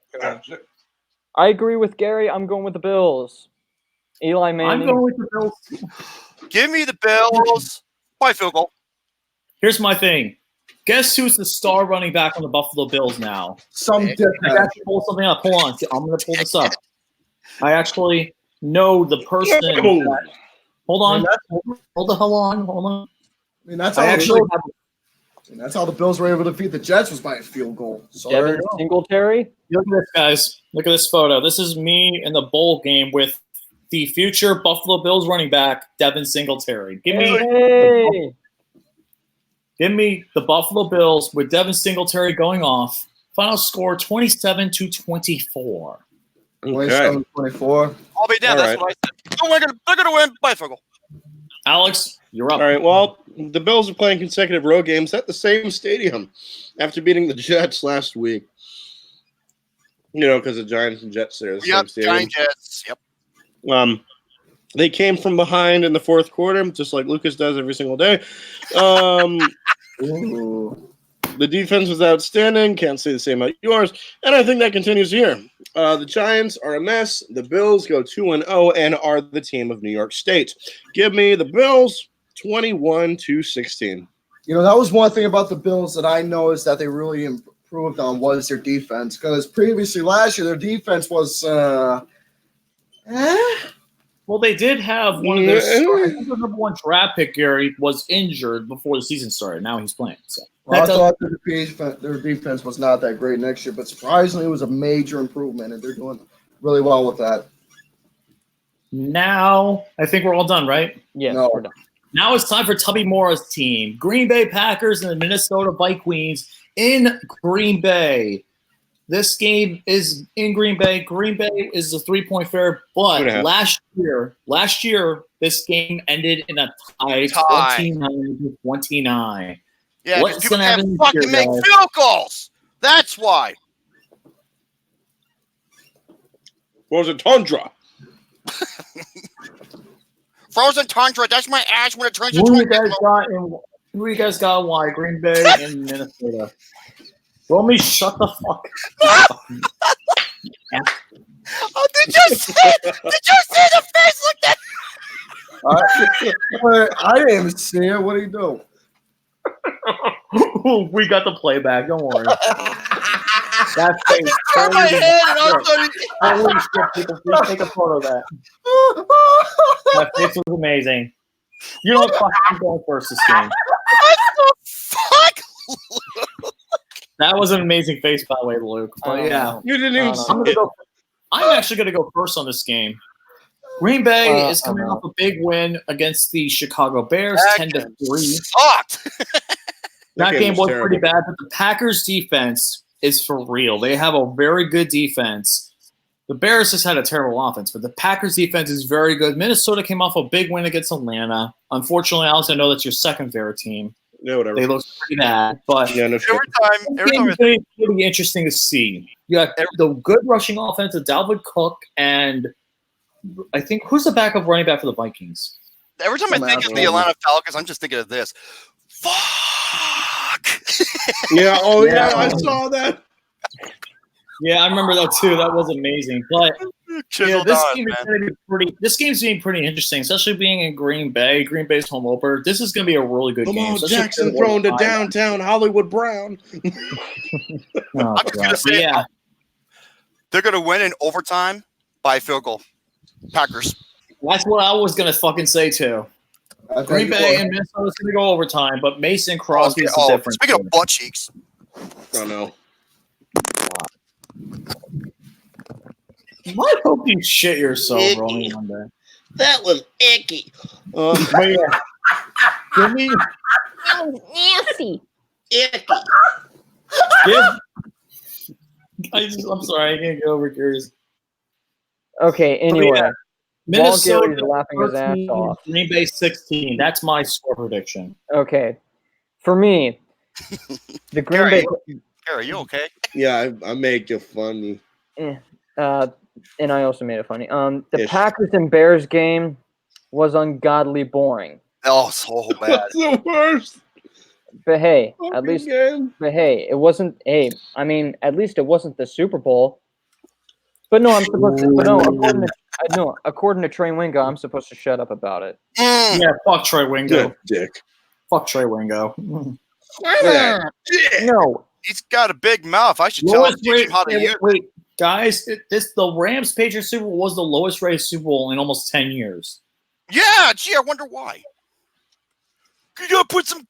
I agree with Gary. I'm going with the Bills. Eli Manning. I'm going with the Bills. Give me the Bills by field goal. Here's my thing. Guess who's the star running back on the Buffalo Bills now? Some dick. I actually pull something up. Hold on. I'm going to pull this up. I actually know the person. Hold on. Hold on. I mean, that's how the Bills were able to defeat the Jets was by a field goal. So Devin Singletary. Look at this, guys. Look at this photo. This is me in the bowl game with the future Buffalo Bills running back, Devin Singletary. Give me the Buffalo Bills with Devin Singletary going off. Final score 27-24. 27-24. I'll be down. That's what I said. They're going to win by field goal. Alex, you're up. All right. Well, the Bills are playing consecutive road games at the same stadium after beating the Jets last week. You know, because the Giants and Jets are the same stadium. Giant Jets. Yep. They came from behind in the fourth quarter, just like Lucas does every single day. The defense was outstanding. Can't say the same about yours. And I think that continues here. The Giants are a mess. The Bills go 2-0 and are the team of New York State. Give me the Bills 21-16. You know, that was one thing about the Bills that I noticed that they really improved on was their defense. Because previously last year, their defense was Well, they did have one of their the number 1 draft pick, Gary, was injured before the season started. Now he's playing. So I thought their defense was not that great next year, but surprisingly, it was a major improvement, and they're doing really well with that. Now, I think we're all done, right? Yes, No. we're done. Now it's time for Tubby Moore's team. Green Bay Packers and the Minnesota Vikings in Green Bay. This game is in Green Bay. Green Bay is a 3-point favorite, but last year, this game ended in a tie. 29-29. Yeah, What's people gonna happen can't fucking here, make guys? field goals. That's why. Frozen Tundra. Frozen Tundra. That's my ass when it turns Who into you guys got why? Green Bay and Minnesota. Romy, shut the fuck up. Oh, did you see the face like that? I didn't even see it. What do you do? We got the playback. Don't worry. That's Turn my head and all of a sudden, holy shit! People, please take a photo of that. That face was amazing. You know what? Fuck, I'm going first this game. what the fuck? That was an amazing face, by the way, Luke. But yeah, You didn't even see it. I'm actually going to go first on this game. Green Bay is coming off a big win against the Chicago Bears, 10-3. Sucked. That game was was pretty bad, but the Packers' defense is for real. They have a very good defense. The Bears just had a terrible offense, but the Packers' defense is very good. Minnesota came off a big win against Atlanta. Unfortunately, Alex, I know that's your second favorite team. Yeah, whatever. They look pretty bad, but Yeah, no shit. every time it's going to be interesting to see. You got the good rushing offense of Dalvin Cook, and I think who's the backup running back for the Vikings? I think of the Atlanta Falcons, I'm just thinking of this. Fuck. Yeah, I saw that. Yeah, I remember that too. That was amazing. But Chiseled this on, game is man. going to be pretty. This game's being pretty interesting, especially being in Green Bay. Green Bay's home opener. This is going to be a really good game. Lamar especially Jackson for thrown to the downtown Hollywood Brown. Oh, I'm just gonna God. say, Yeah, they're gonna win in overtime by a field goal. Packers. that's what I was going to fucking say too. Green Bay and Minnesota's going to go overtime, but Mason Crosby is the difference. Speaking of butt cheeks, Oh no. I hope you shit yourself, Romy, one day. That was icky. But yeah, give me. That was nasty. Icky. I'm sorry, I can't get over yours. Okay, anyway. yeah. While Gary's Minnesota laughing his ass 13, off. Green Bay 16. That's my score prediction. Okay. For me, the Green Gary, Bay are you okay? Yeah, I make you funny. and I also made it funny. The Ish. Packers and Bears game was ungodly boring. Oh, so bad. That's the worst. But hey, fucking at least game. it wasn't at least it wasn't the Super Bowl. But no, I'm supposed to according to Trey Wingo, I'm supposed to shut up about it. Yeah, fuck Troy Wingo. Good dick. Fuck Troy Wingo. Shut up. No. He's got a big mouth. I should tell him how to use it. Wait, guys, the Rams Patriots Super Bowl was the lowest rated Super Bowl in almost 10 years. Yeah, gee, I wonder why. You gotta put some.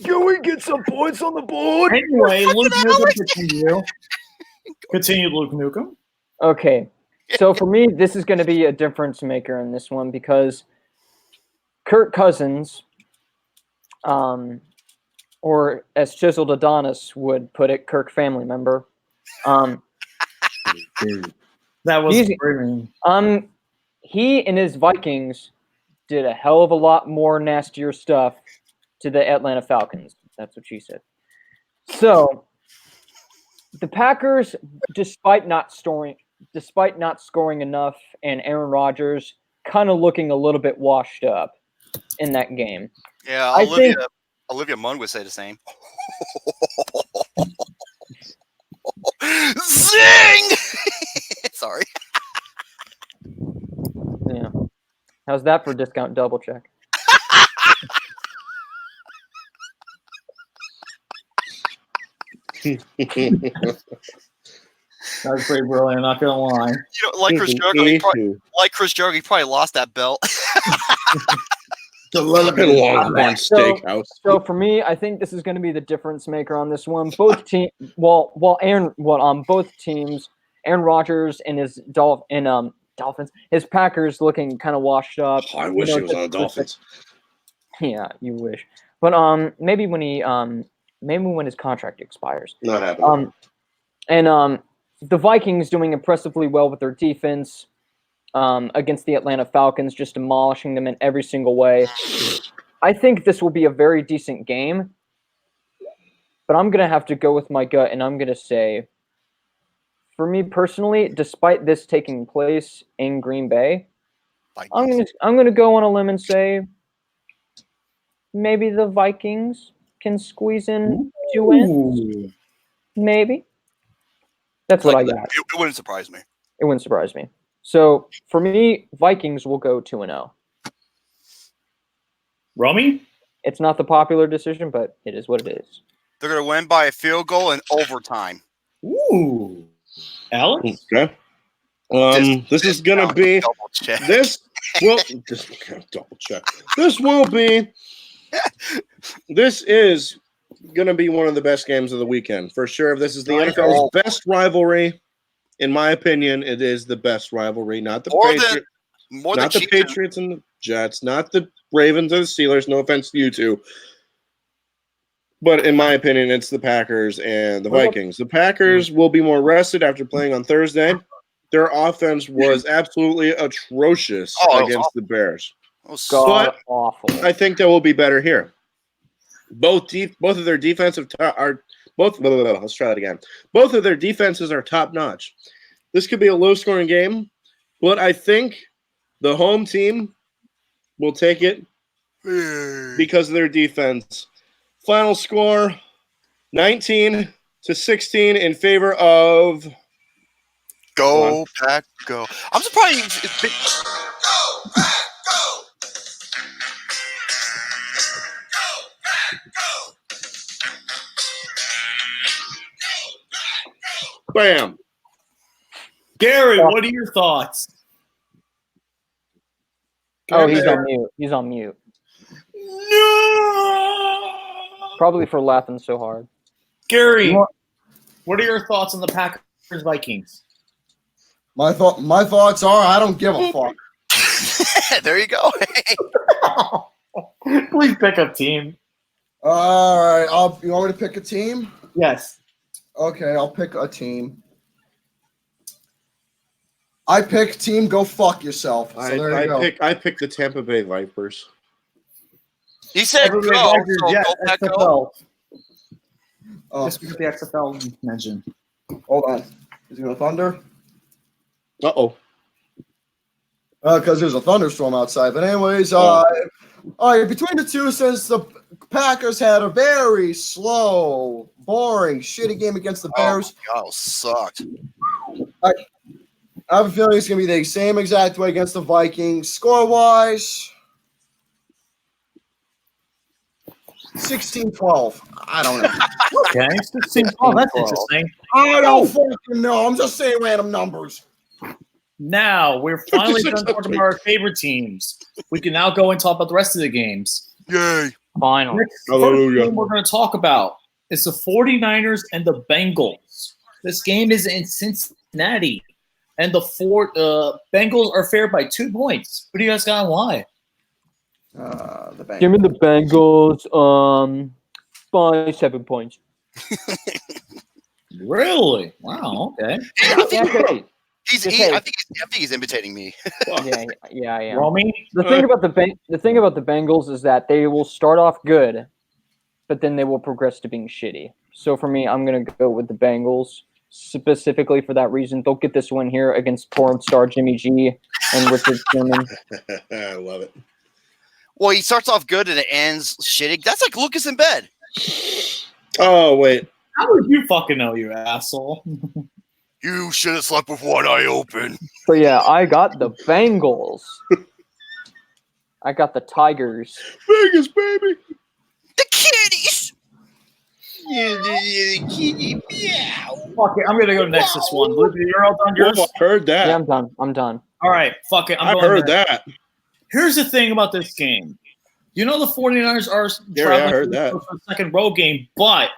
Can we get some points on the board? Anyway, Luke Nukem, continue, Luke Nukem. Okay. So for me, this is going to be a difference maker in this one because Kirk Cousins, or as Chiseled Adonis would put it, Kirk family member. That was Easy. He and his Vikings did a hell of a lot more nastier stuff to the Atlanta Falcons. That's what she said. So the Packers, despite not scoring enough, and Aaron Rodgers kind of looking a little bit washed up in that game. Yeah, I think- Olivia Munn would say the same. Zing! Sorry. Yeah. How's that for discount double check? That was pretty brilliant, I'm not going to lie. You know, like Chris Jericho, he probably lost that belt. The Longhorn Steakhouse. So for me, I think this is going to be the difference maker on this one. Both teams, both teams, Aaron Rodgers and his Dolphins, his Packers looking kind of washed up. Oh, I wish he was on the Dolphins. Yeah, you wish. But maybe when his contract expires. Not happening. The Vikings doing impressively well with their defense against the Atlanta Falcons, just demolishing them in every single way. I think this will be a very decent game, but I'm going to have to go with my gut, and I'm going to say, for me personally, despite this taking place in Green Bay, I'm going to go on a limb and say maybe the Vikings can squeeze in 2 wins. Maybe. That's what I got. It wouldn't surprise me. It wouldn't surprise me. So for me, Vikings will go 2-0. Romy? It's not the popular decision, but it is what it is. They're going to win by a field goal in overtime. Ooh. Alex? Okay. This is going to be double check. This will double check. This will be. This is going to be one of the best games of the weekend for sure. This is the NFL's best rivalry, in my opinion. It is the best rivalry, not the Patriots, not the Patriots and the Jets, not the Ravens or the Steelers. No offense to you two, but in my opinion, it's the Packers and the Vikings. The Packers will be more rested after playing on Thursday. Their offense was absolutely atrocious against the Bears. God awful. I think they will be better here. Both of their defensive let's try that again. Both of their defenses are top notch. This could be a low scoring game, but I think the home team will take it because of their defense. Final score 19-16 in favor of Go Pack Go. I'm surprised Bam. Gary, what are your thoughts? Oh, he's on mute. He's on mute. No! Probably for laughing so hard. Gary, what are your thoughts on the Packers Vikings? My thoughts are I don't give a fuck. there you go. Please pick a team. All right. You want me to pick a team? Yes. Okay, I'll pick a team. I pick team. Go fuck yourself. So there you go. I pick the Tampa Bay Vipers. He said go. So yes, go Pack XFL. Go. Just because the XFL mentioned. Hold on. Is it going to thunder? Uh-oh. Because there's a thunderstorm outside. But anyways, all right, between the two, since the Packers had a very slow, boring, shitty game against the Bears. Oh, God, sucked. I have a feeling it's going to be the same exact way against the Vikings. Score-wise, 16-12. I don't know. Okay. 16-12. That's interesting. I don't fucking know. I'm just saying random numbers. Now, we're finally done talking about our favorite teams. We can now go and talk about the rest of the games. Yay. Finally. Next first game we're going to talk about is the 49ers and the Bengals. This game is in Cincinnati, and the Bengals are favored by 2 points. What do you guys got and why? The Bengals. Give me the Bengals by 7 points. Really? Wow, okay. I think he's imitating me. Yeah, I am. Romy? The thing about the Bengals is that they will start off good, but then they will progress to being shitty. So for me, I'm gonna go with the Bengals specifically for that reason. They'll get this win here against porn star Jimmy G and Richard Sherman. I love it. Well, he starts off good and it ends shitty. That's like Lucas in bed. Oh wait. How would you fucking know, you asshole? You should have slept with one eye open. So yeah, I got the Bengals. I got the Tigers. Vegas, baby. The kitties. Fuck it, I'm gonna go next this one. Luke, you're all done yours? Oh, I heard that. Yeah, I'm done. All right, fuck it. I heard that. Here's the thing about this game. You know the 49ers are traveling for the second road game, but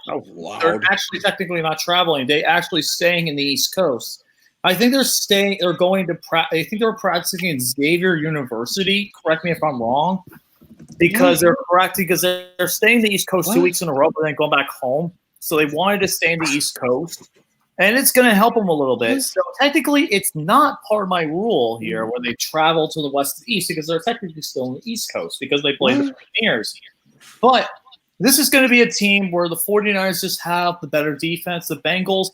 they're actually technically not traveling. They actually staying in the East Coast. I think they're going to I think they're practicing at Xavier University. Correct me if I'm wrong. Because they're staying in the East Coast 2 weeks in a row, but then going back home. So they wanted to stay in the East Coast. And it's going to help them a little bit. So technically, it's not part of my rule here where they travel to the west and east because they're technically still on the East Coast because they play the Buccaneers. But this is going to be a team where the 49ers just have the better defense. The Bengals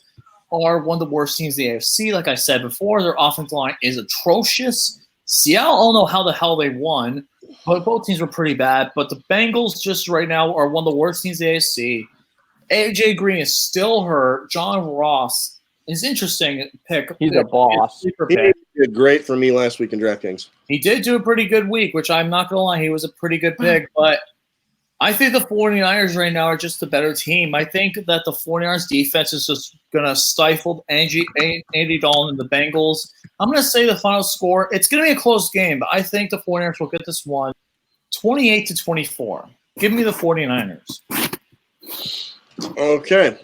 are one of the worst teams in the AFC. Like I said before, their offensive line is atrocious. Seattle, I don't know how the hell they won, but both teams were pretty bad. But the Bengals just right now are one of the worst teams in the AFC. AJ Green is still hurt. John Ross is interesting pick. He's a boss. He did great for me last week in DraftKings. He did do a pretty good week, which I'm not going to lie. He was a pretty good pick. But I think the 49ers right now are just a better team. I think that the 49ers defense is just going to stifle Andy Dalton and the Bengals. I'm going to say the final score. It's going to be a close game, but I think the 49ers will get this one 28-24. Give me the 49ers. Okay.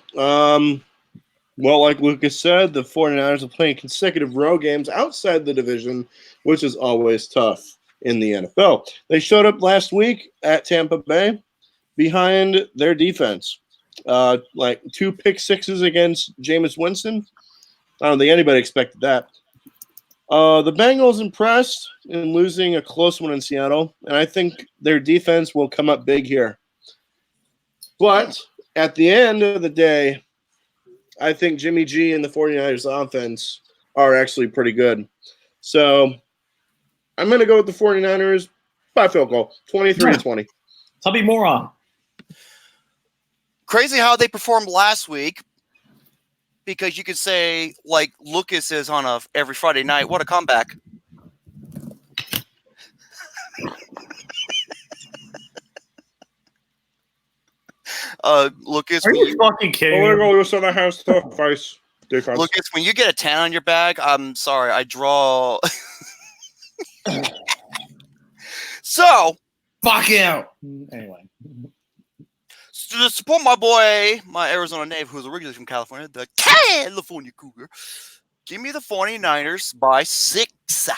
Well, like Lucas said, the 49ers are playing consecutive road games outside the division, which is always tough in the NFL. They showed up last week at Tampa Bay behind their defense. Like 2 pick sixes against Jameis Winston. I don't think anybody expected that. The Bengals impressed in losing a close one in Seattle, and I think their defense will come up big here. But at the end of the day, I think Jimmy G and the 49ers offense are actually pretty good. So I'm going to go with the 49ers by field goal, 23-20. Tubby Moron. Crazy how they performed last week, because you could say, like Lucas is on every Friday night, what a comeback. Lucas, are you fucking kidding me? Lucas, when you get a 10 on your bag, I'm sorry, I draw. So, fuck you. Anyway, to support my boy, my Arizona native, who's originally from California, the California Cougar, give me the 49ers by 6.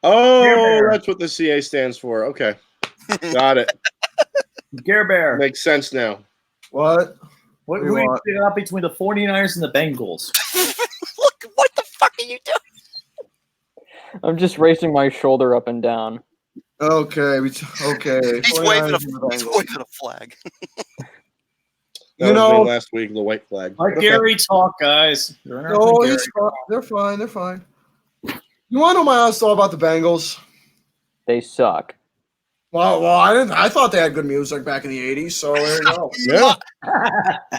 Oh, that's what the CA stands for. Okay. Got it. Gare Bear. Makes sense now. What? What do you pick up between the 49ers and the Bengals? Look, what the fuck are you doing? I'm just racing my shoulder up and down. Okay. Okay. He's waving a flag. That was me last week, the white flag. Let Gary talk, guys. No, they're fine. They're fine. You want to know my honest thought about the Bengals? They suck. Well, I didn't. I thought they had good music back in the '80s. So there you go. Yeah. How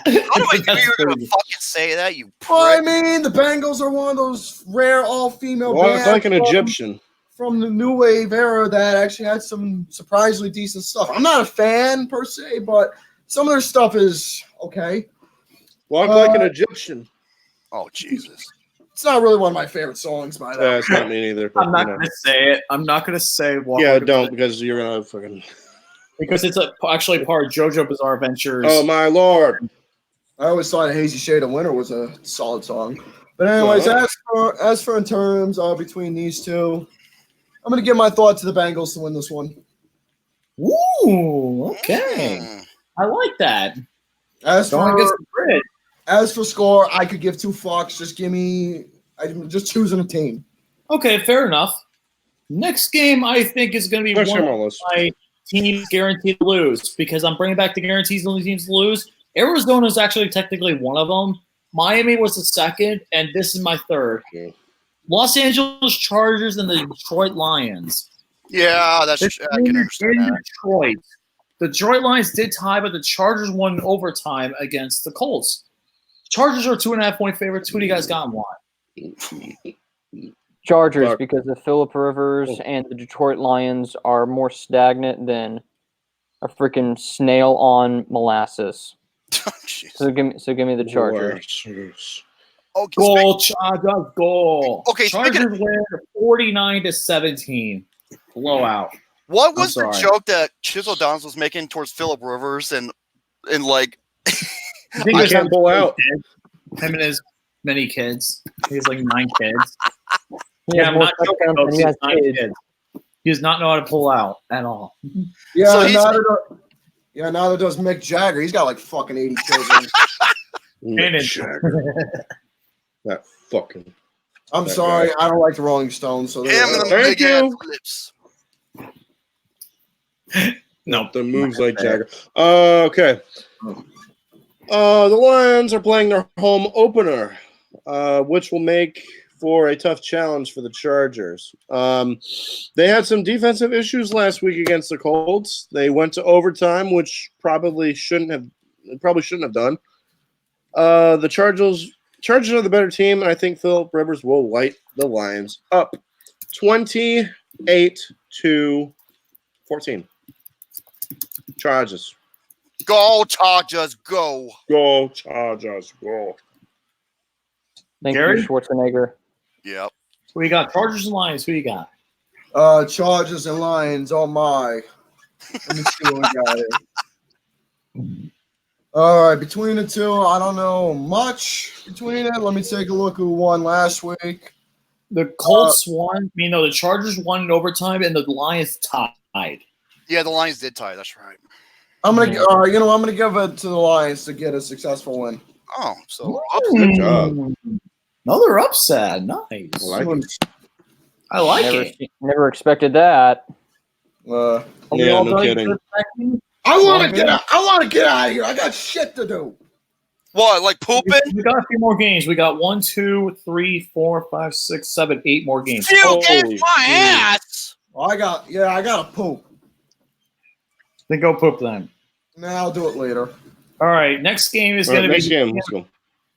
do I knew you were gonna fucking say that? You prick. Well, I mean, the Bengals are one of those rare all-female bands. It's like an Egyptian from the new wave era that actually had some surprisingly decent stuff. I'm not a fan per se, but some of their stuff is okay. Walk like an Egyptian. Oh Jesus. It's not really one of my favorite songs by them. It's not me either. I'm not going to say it. I'm not going to say what. Yeah, don't, because you're going to fucking. Because it's actually part of JoJo Bizarre Adventures. Oh, my Lord. I always thought Hazy Shade of Winter was a solid song. But anyways, as for in terms between these two, I'm going to give my thought to the Bengals to win this one. Ooh, okay. I like that. As for score, I could give 2 fucks. Just give me. I'm just choosing a team. Okay, fair enough. Next game, I think, is going to be one of my teams guaranteed to lose, because I'm bringing back the guarantees only teams to lose. Arizona is actually technically one of them. Miami was the second, and this is my third. Okay. Los Angeles Chargers and the Detroit Lions. Yeah, I can understand that. Detroit. The Detroit Lions did tie, but the Chargers won in overtime against the Colts. Chargers are 2.5-point favorites. Who do you guys got and why? Chargers, because the Phillip Rivers and the Detroit Lions are more stagnant than a freaking snail on molasses. So give me the Chargers. Okay, goal, Chargers, goal. Okay, Chargers win 49-17. Blowout. What was the joke that Chisel Downs was making towards Phillip Rivers and like? I can't pull out. Him and his many kids. He has like 9 kids. Yeah, I'm not joking. He has 9 kids. He does not know how to pull out at all. Yeah, so neither does Mick Jagger. He's got like fucking 80 children. Mick Jagger. That fucking. I'm sorry, I don't like the Rolling Stones. So thank you. Lips. No, the moves like Jagger. Okay. The Lions are playing their home opener, which will make for a tough challenge for the Chargers. They had some defensive issues last week against the Colts. They went to overtime, which probably shouldn't have done. The Chargers are the better team, and I think Phillip Rivers will light the Lions up 28-14. Chargers. Go Chargers, go. Go Chargers, go. Thank Gary? you, Schwarzenegger. Yep. Who you got? Chargers and Lions. Who you got? Chargers and Lions. Oh my. Let me see what we got here. All right, between the two, I don't know much between it. Let me take a look who won last week. The Colts won. The Chargers won in overtime, and the Lions tied. Yeah, the Lions did tie. That's right. I'm gonna, I'm gonna give it to the Lions to get a successful win. Oh, so Good job. Another upset. Nice. I like it. Never expected that. Are we Yeah, all no done kidding. expecting? I want to get out. I want to get out of here. I got shit to do. what? Like pooping? We got a few more games. We got 1, 2, 3, 4, 5, 6, 7, 8 more games. You gave Holy my ass. I got to poop. Then go poop then. Nah, I'll do it later. All right. Next game is All right, going to next be game. Let's go.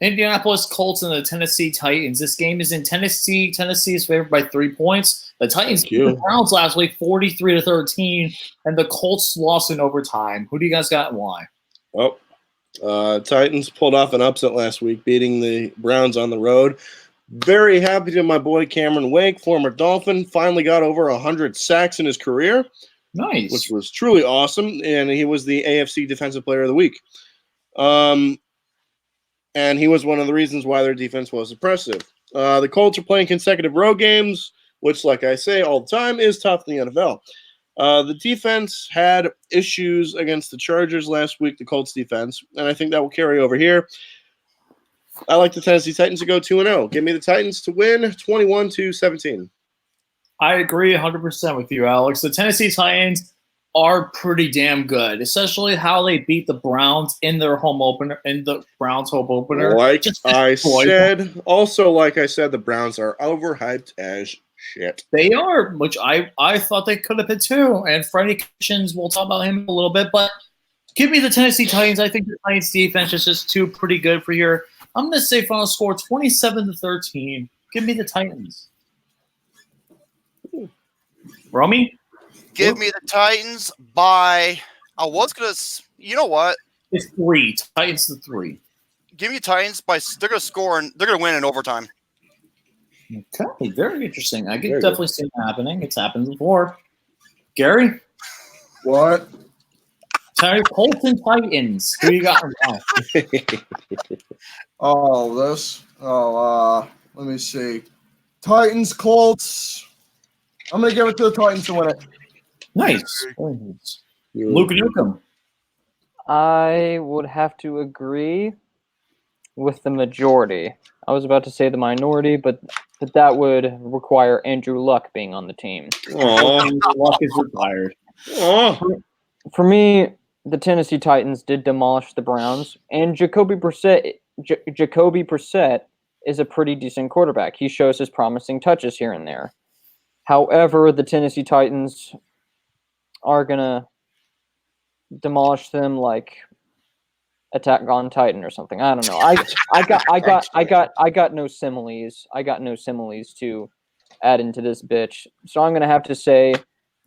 Indianapolis Colts and the Tennessee Titans. This game is in Tennessee. Tennessee is favored by 3 points. The Titans Thank beat you. the Browns last week, 43-13, and the Colts lost in overtime. Who do you guys got and why? Well, Titans pulled off an upset last week, beating the Browns on the road. Very happy to my boy Cameron Wake, former Dolphin, finally got over 100 sacks in his career, Nice. which was truly awesome, and he was the AFC Defensive Player of the Week. And he was one of the reasons why their defense was impressive. The Colts are playing consecutive road games, which, like I say all the time, is tough in the NFL. The defense had issues against the Chargers last week, the Colts defense, and I think that will carry over here. I like the Tennessee Titans to go 2-0. Give me the Titans to win 21-17. I agree 100% with you, Alex. The Tennessee Titans are pretty damn good, especially how they beat the Browns in their home opener, in the Browns home opener. Like I said, the Browns are overhyped as shit. They are, which I thought they could have been too. And Freddie Kitchens, we'll talk about him a little bit, but give me the Tennessee Titans. I think the Titans defense is just too pretty good for here. I'm going to say final score 27-13. Give me the Titans. Romy? Give me the Titans by. I was gonna. You know what? It's 3. Titans to 3. Give me Titans by. They're gonna score and they're gonna win in overtime. Okay, very interesting. I could Very definitely see it happening. It's happened before. Gary? What? Colts and Titans. Who you got? Let me see. Titans, Colts. I'm going to give it to the Titans to win it. Nice. Luke Newcomb. I would have to agree with the majority. I was about to say the minority, but that would require Andrew Luck being on the team. Andrew Luck is retired. For me, the Tennessee Titans did demolish the Browns, and Jacoby Brissett is a pretty decent quarterback. He shows his promising touches here and there. However, the Tennessee Titans are gonna demolish them like Attack on Titan or something. I don't know. I got no similes. I got no similes to add into this bitch. So I'm gonna have to say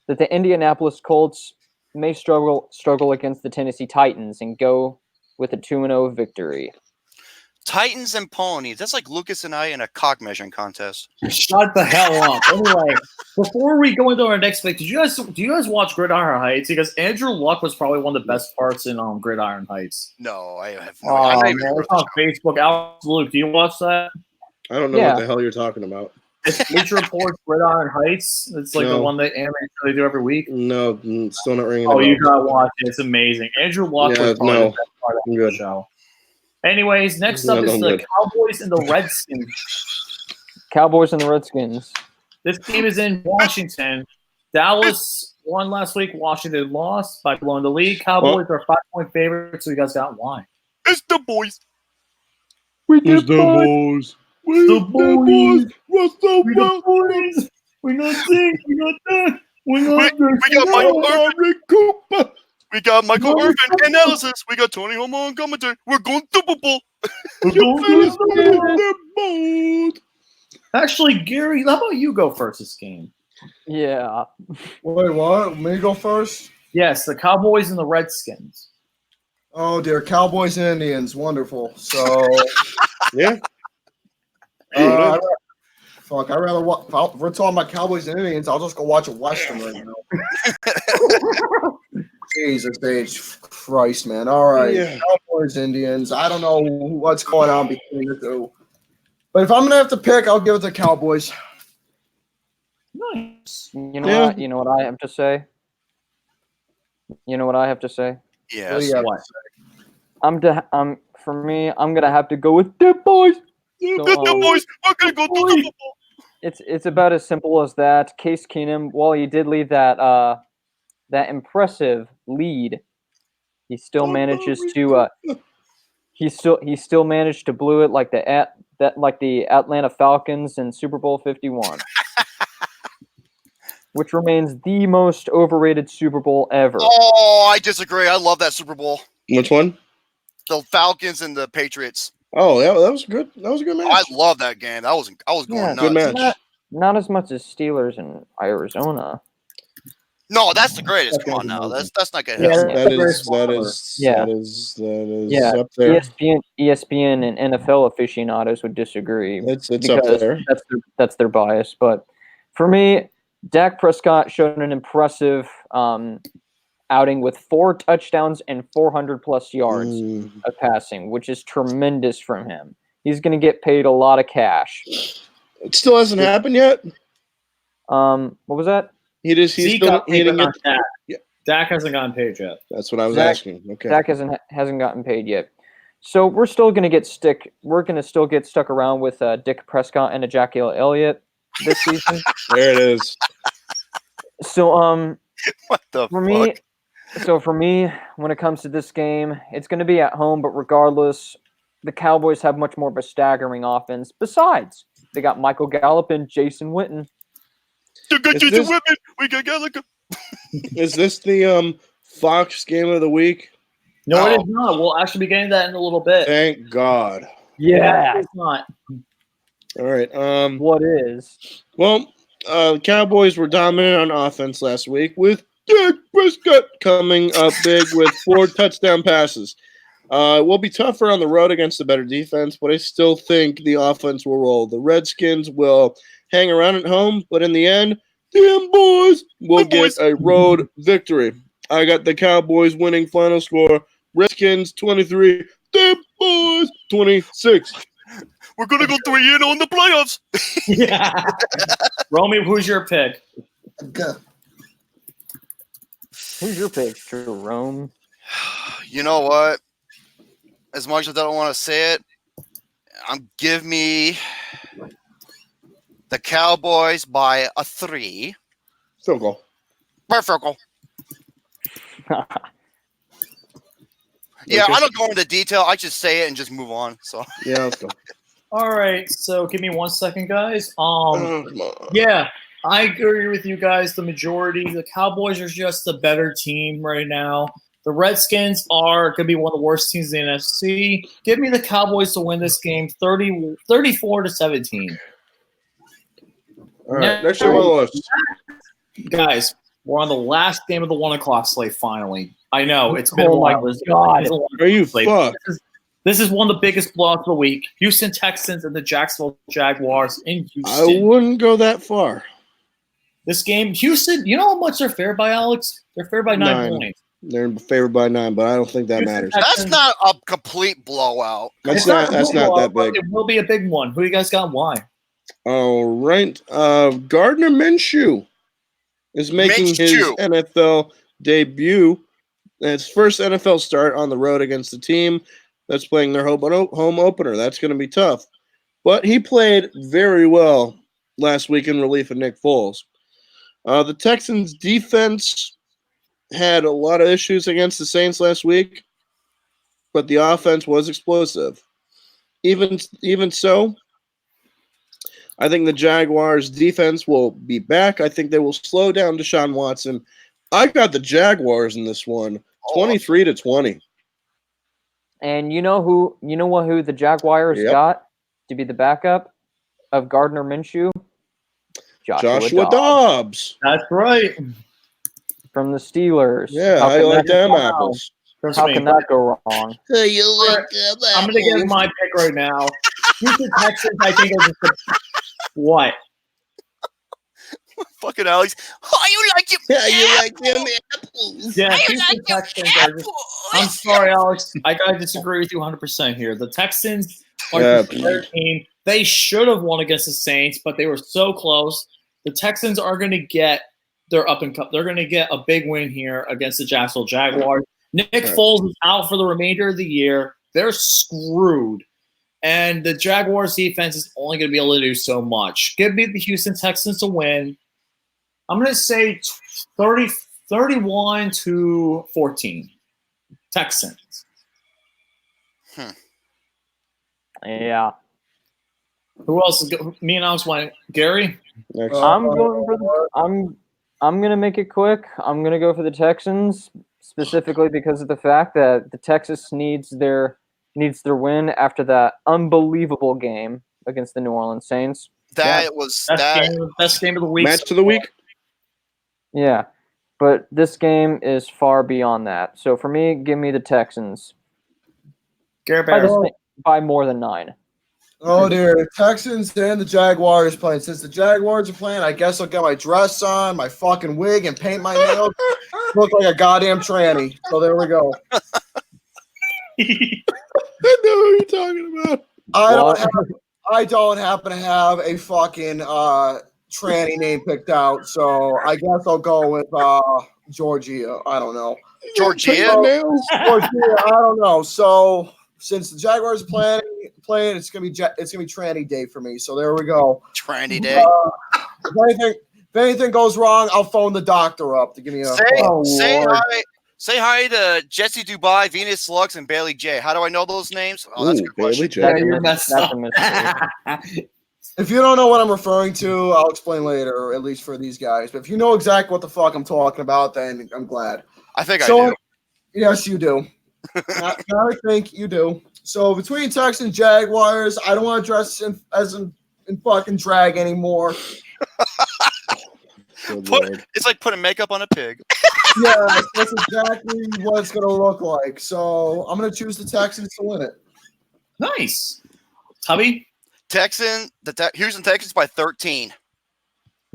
that the Indianapolis Colts may struggle against the Tennessee Titans and go with a 2-0 victory. Titans and ponies. That's like Lucas and I in a cock measuring contest. Shut the hell up. Anyway, before we go into our next pick, do you guys watch Gridiron Heights? Because Andrew Luck was probably one of the best parts in Gridiron Heights. No, I have no idea. It's on Facebook. Alex, Luke, do you watch that? I don't know what the hell you're talking about. It's Bleacher Report's Gridiron Heights. It's like the one that anime they do every week. No, still not ringing. Oh, you gotta watch it. It's amazing. Andrew Luck was probably the best part of the show. Anyways, next up is the Cowboys and the Redskins. Cowboys and the Redskins. This game is in Washington. Dallas won last week. Washington lost by blowing the lead. Cowboys are 5-point favorites, so you guys got why. It's the boys. It's the boys. The boys. What's the boys? We're not sick. We're not done. We got Michael Irvin. We got Michael Irvin analysis. We got Tony Homo on commentary. We're going Super Bowl. Actually, Gary, how about you go first this game? Yeah. Wait, what? Me go first? Yes, the Cowboys and the Redskins. Oh dear, Cowboys and Indians, wonderful. So Yeah. fuck, I'd rather watch. If we're talking about Cowboys and Indians, I'll just go watch a Western right now. Jesus H. Christ, man. All right. Yeah. Cowboys, Indians. I don't know what's going on between the two. But if I'm going to have to pick, I'll give it to Cowboys. Nice. You know what? You know what I have to say? You know what I have to say? Yes. Yeah. What? For me, I'm gonna have to go with the boys. So, boys, we're gonna go to the football. It's about as simple as that. Case Keenum, while he did leave that impressive lead, he still manages to he still managed to blow it like the Atlanta Falcons in Super Bowl 51. Which remains the most overrated Super Bowl ever. Oh, I disagree. I love that Super Bowl. Which one? The Falcons and the Patriots. Oh, yeah, that was good. That was a good match. I love that game. I was going nuts. Good match. Not as much as Steelers and Arizona. No, that's the greatest. Come on now. That's not gonna Yeah, happen. that is up there. ESPN and NFL aficionados would disagree. It's up there. That's their bias. But for me, Dak Prescott showed an impressive outing with 4 touchdowns and 400+ yards of passing, which is tremendous from him. He's going to get paid a lot of cash. It still hasn't happened yet. What was that? Dak hasn't gotten paid yet. That's what I was asking. Okay. Dak hasn't gotten paid yet. So we're still going to We're going to still get stuck around with Dick Prescott and Ezekiel Elliott this season. There it is. So what the for fuck? me, so for me, when it comes to this game, it's going to be at home. But regardless, the Cowboys have much more of a staggering offense. Besides, they got Michael Gallup and Jason Witten. Is this the Fox game of the week? No, it is not. We'll actually be getting that in a little bit. Thank God. Yeah, it's not. All right. What is? Well, Cowboys were dominant on offense last week with Dak Prescott coming up big with 4 touchdown passes. It will be tougher on the road against a better defense, but I still think the offense will roll. The Redskins will hang around at home, but in the end, them boys will get a road victory. I got the Cowboys winning final score. Redskins 23, them boys 26. We're going to go 3-0 in the playoffs. Yeah. Romy, who's your pick? Who's your pick, Jerome? You know what? As much as I don't want to say it, give me the Cowboys by a 3. Field goal. Perfect. Yeah, I don't go into detail. I just say it and just move on. So yeah, let's go. All right, so give me 1 second, guys. Yeah, I agree with you guys. The majority, the Cowboys are just a better team right now. The Redskins are going to be one of the worst teams in the NFC. Give me the Cowboys to win this game, 34-17. All right, next year on the list. Guys, we're on the last game of the 1 o'clock slate. Finally, I know it's been Oh my God. Are you fucked? This is one of the biggest blowouts of the week. Houston Texans and the Jacksonville Jaguars in Houston. I wouldn't go that far. This game, Houston, you know how much they're favored by, Alex? They're favored by 9 points. They're favored by 9, but I don't think that matters. That's not a complete blowout. That's not that big. It will be a big one. Who do you guys got? Why? All right. Gardner Minshew is making his NFL debut. His first NFL start on the road against the team that's playing their home opener. That's going to be tough. But he played very well last week in relief of Nick Foles. The Texans' defense had a lot of issues against the Saints last week, but the offense was explosive. Even so, I think the Jaguars' defense will be back. I think they will slow down Deshaun Watson. I got the Jaguars in this one, 23-20. And you know who the Jaguars got to be the backup of Gardner Minshew? Joshua Dobbs. That's right. from the Steelers. Yeah, How I can like that them go wrong? apples. Trust How me, can that go wrong? Do you like them I'm going to give apples? my pick right now. Houston Texans, I think, are just what? Fucking Alex. Oh, you like your Yeah, you like apple. them apples? Yeah, I Houston like your Texans are just. I'm apples. sorry, Alex. I gotta disagree with you 100% here. The Texans are Yeah. just their team. They should have won against the Saints, but they were so close. The Texans are going to get their up and cut. They're going to get a big win here against the Jacksonville Jaguars. Nick Foles is out for the remainder of the year. They're screwed. And the Jaguars defense is only going to be able to do so much. Give me the Houston Texans to win. I'm going to say 31-14. Texans. Yeah. Who else is go- me and Alex went? Gary? Next. I'm going for the I'm gonna make it quick. I'm gonna go for the Texans specifically because of the fact that the Texas needs their win after that unbelievable game against the New Orleans Saints. That was Best game of the week. Match of the week. Yeah, but this game is far beyond that. So for me, give me the Texans Gary by, Bears. by more than 9. Oh dear, the Texans and the Jaguars playing. Since the Jaguars are playing, I guess I'll get my dress on, my fucking wig, and paint my nails. Look like a goddamn tranny. So there we go. I know who you're talking about. I don't happen to have a fucking tranny name picked out, so I guess I'll go with Georgia. I don't know. Georgia. Georgia, I don't know. So since the Jaguars are playing, it's gonna be tranny day for me. So there we go. Tranny day. If anything goes wrong, I'll phone the doctor up to give me a Say hi to Jesse Dubai, Venus Lux, and Bailey J. How do I know those names? Oh, that's a good question. That's a mystery. If you don't know what I'm referring to, I'll explain later, or at least for these guys. But if you know exactly what the fuck I'm talking about, then I'm glad. I think I do. Yes, you do. I think you do. So between Texans and Jaguars, I don't want to dress in fucking drag anymore. It's like putting makeup on a pig. Yeah, that's exactly what it's going to look like. So I'm going to choose the Texans to win it. Nice. Tubby? Houston Texans by 13.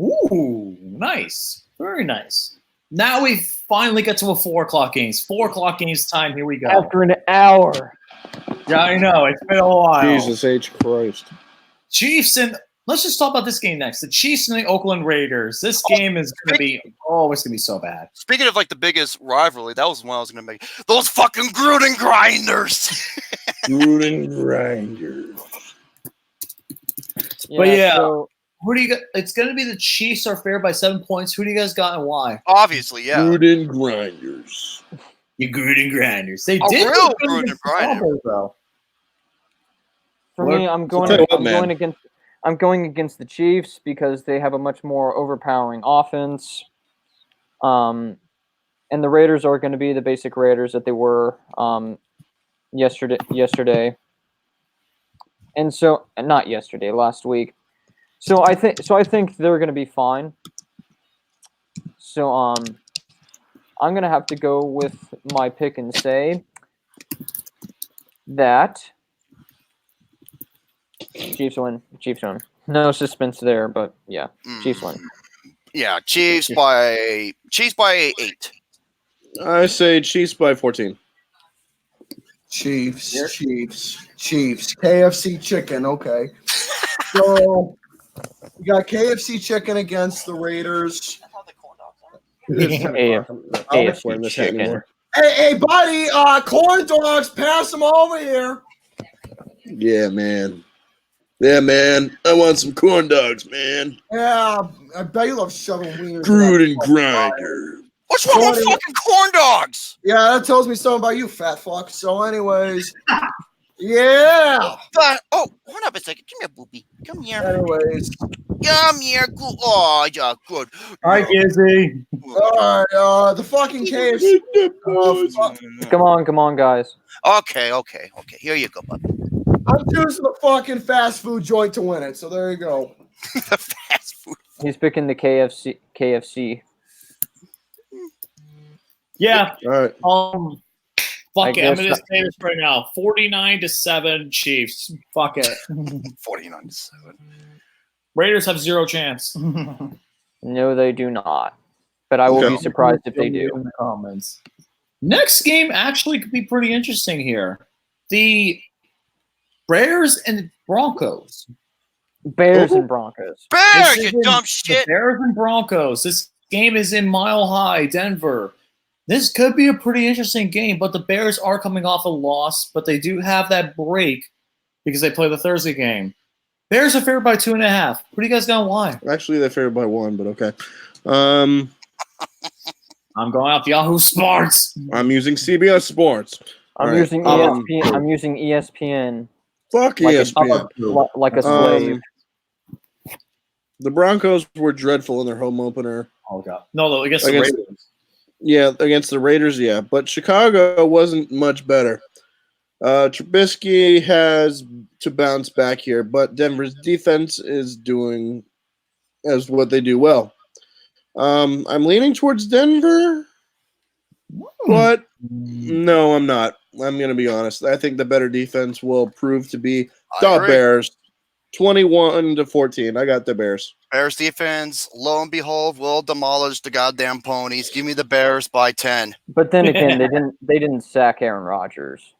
Ooh, nice. Very nice. Now we finally get to a 4 o'clock games. 4 o'clock games time. Here we go. After an hour. Yeah, I know. It's been a while. Jesus H. Christ. Chiefs and let's just talk about this game next. The Chiefs and the Oakland Raiders. This game is going to be it's going to be so bad. Speaking of like the biggest rivalry, that was one I was going to make. Those fucking Gruden grinders. Gruden grinders. But yeah, so- who do you got? It's going to be the Chiefs are fair by 7 points. Who do you guys got and why? Obviously, yeah. Gruden grinders. You Gruden grinders. They A did real look good Gruden against the grinder. Cowboys, though. For Look, me, I'm going against the Chiefs because they have a much more overpowering offense. And the Raiders are going to be the basic Raiders that they were yesterday. And so not yesterday, last week. So I think they're going to be fine. So I'm going to have to go with my pick and say that Chiefs win. No suspense there, but yeah, Chiefs win. Yeah, Chiefs by 8. I say Chiefs by 14. Chiefs. KFC chicken, okay. So we got KFC chicken against the Raiders. AFC chicken. Hey, buddy, corn dogs, pass them over here. Yeah, man. Yeah, man. I want some corn dogs, man. Yeah, I bet you love shoving wieners. Gruden grinder. What's wrong with fucking corn dogs? Yeah, that tells me something about you, fat fuck. So, anyways, yeah. Hold up a second. Give me a boopy. Come here. Anyways. Come here. Good. Oh, yeah, good. Hi, Gizzy. All right, the fucking KFC. Come on, guys. Okay. Here you go, bud. I'm choosing the fucking fast food joint to win it. So there you go. The fast food. He's picking the KFC. Yeah. All right. Fuck it. I'm guess gonna say this right now. 49-7 Chiefs. Fuck it. 49-7. Raiders have zero chance. No, they do not. But I will Okay. be surprised if they do. In the comments. Next game actually could be pretty interesting here. The Bears and Broncos. Bears and Broncos. Bears, This is you in- dumb the shit. Bears and Broncos. This game is in Mile High, Denver. This could be a pretty interesting game, but the Bears are coming off a loss, but they do have that break because they play the Thursday game. Bears are favored by 2.5. What do you guys got? Why? Actually, they're favored by 1, but okay. Um, I'm going off Yahoo Sports. I'm using CBS Sports. I'm All right. using ESPN. I'm using ESPN Fuck like ESPN. like a slave. The Broncos were dreadful in their home opener. Oh god. No, against the Against- Raiders. Yeah, against the Raiders, yeah. But Chicago wasn't much better. Trubisky has to bounce back here, but Denver's defense is doing as what they do well. I'm leaning towards Denver, but no, I'm not. I'm going to be honest. I think the better defense will prove to be I the agree. Bears. 21-14. I got the Bears. Bears defense, lo and behold, will demolish the goddamn ponies. Give me the Bears by 10. But then again, they didn't sack Aaron Rodgers.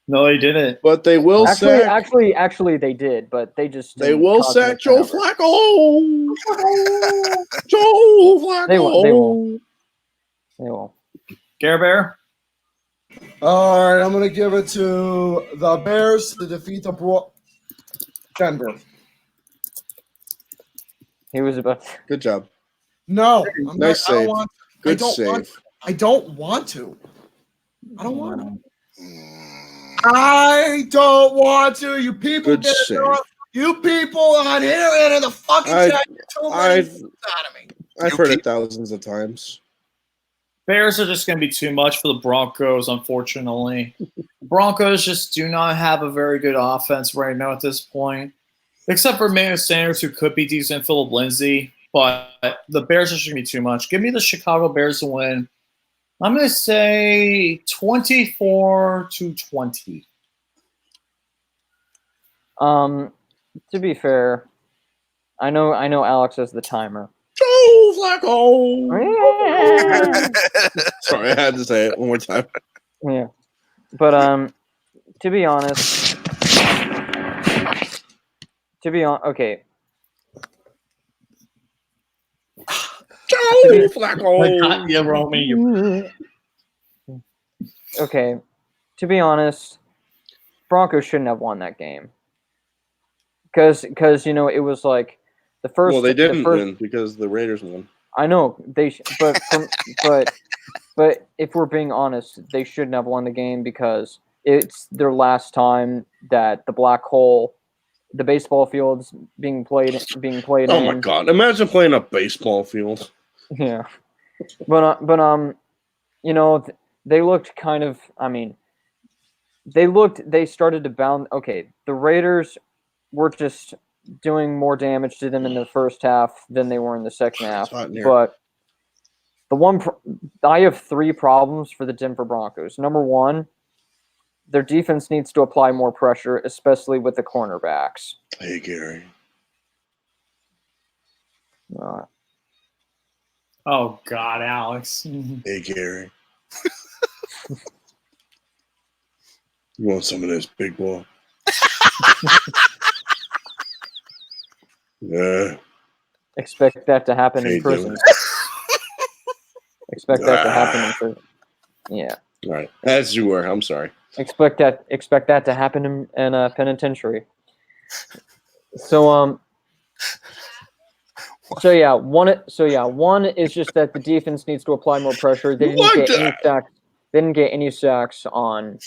No, they didn't. But they will sack. Actually, they did. But they just They didn't will cause sack any Joe turnovers. Flacco. Joe Flacco. They will. They will. Gare Bear? All right, I'm going to give it to the Bears to defeat the Denver. He was about. Good job. No, Nice I don't save. want. Good I save. I don't want to. I don't want to. Mm. I don't want to. You people Good get it save. wrong. You people on here and in the fucking I- chat, you're too many I've- out of me. I've heard it thousands of times. Bears are just going to be too much for the Broncos, unfortunately. Broncos just do not have a very good offense right now at this point, except for Emmanuel Sanders, who could be decent, Philip Lindsay. But the Bears are just going to be too much. Give me the Chicago Bears to win. I'm going to say 24-20. To be fair, I know Alex has the timer. Joe Flacco. Sorry, I had to say it one more time. Yeah, but to be honest, okay. Joe Flacco. Yeah, Romy. Okay, to be honest, Broncos shouldn't have won that game. Because it was like the first. Well, they didn't the first, win because the Raiders won. I know but if we're being honest, they shouldn't have won the game because it's their last time that the black hole, the baseball field's being played Oh in. my god! Imagine playing a baseball field. Yeah, but they looked kind of. I mean, they started to bound. Okay, the Raiders were just doing more damage to them in the first half than they were in the second half. hot in here. But I have 3 problems for the Denver Broncos. Number 1, their defense needs to apply more pressure, especially with the cornerbacks. Hey, Gary. Oh, God, Alex. Hey, Gary. You want some of this, big boy? Yeah. Expect that to happen Hey, in prison. dude. Expect that to happen in prison. Yeah. All right. As you were. I'm sorry. Expect that to happen in a penitentiary. So one is just that the defense needs to apply more pressure. They didn't get any sacks on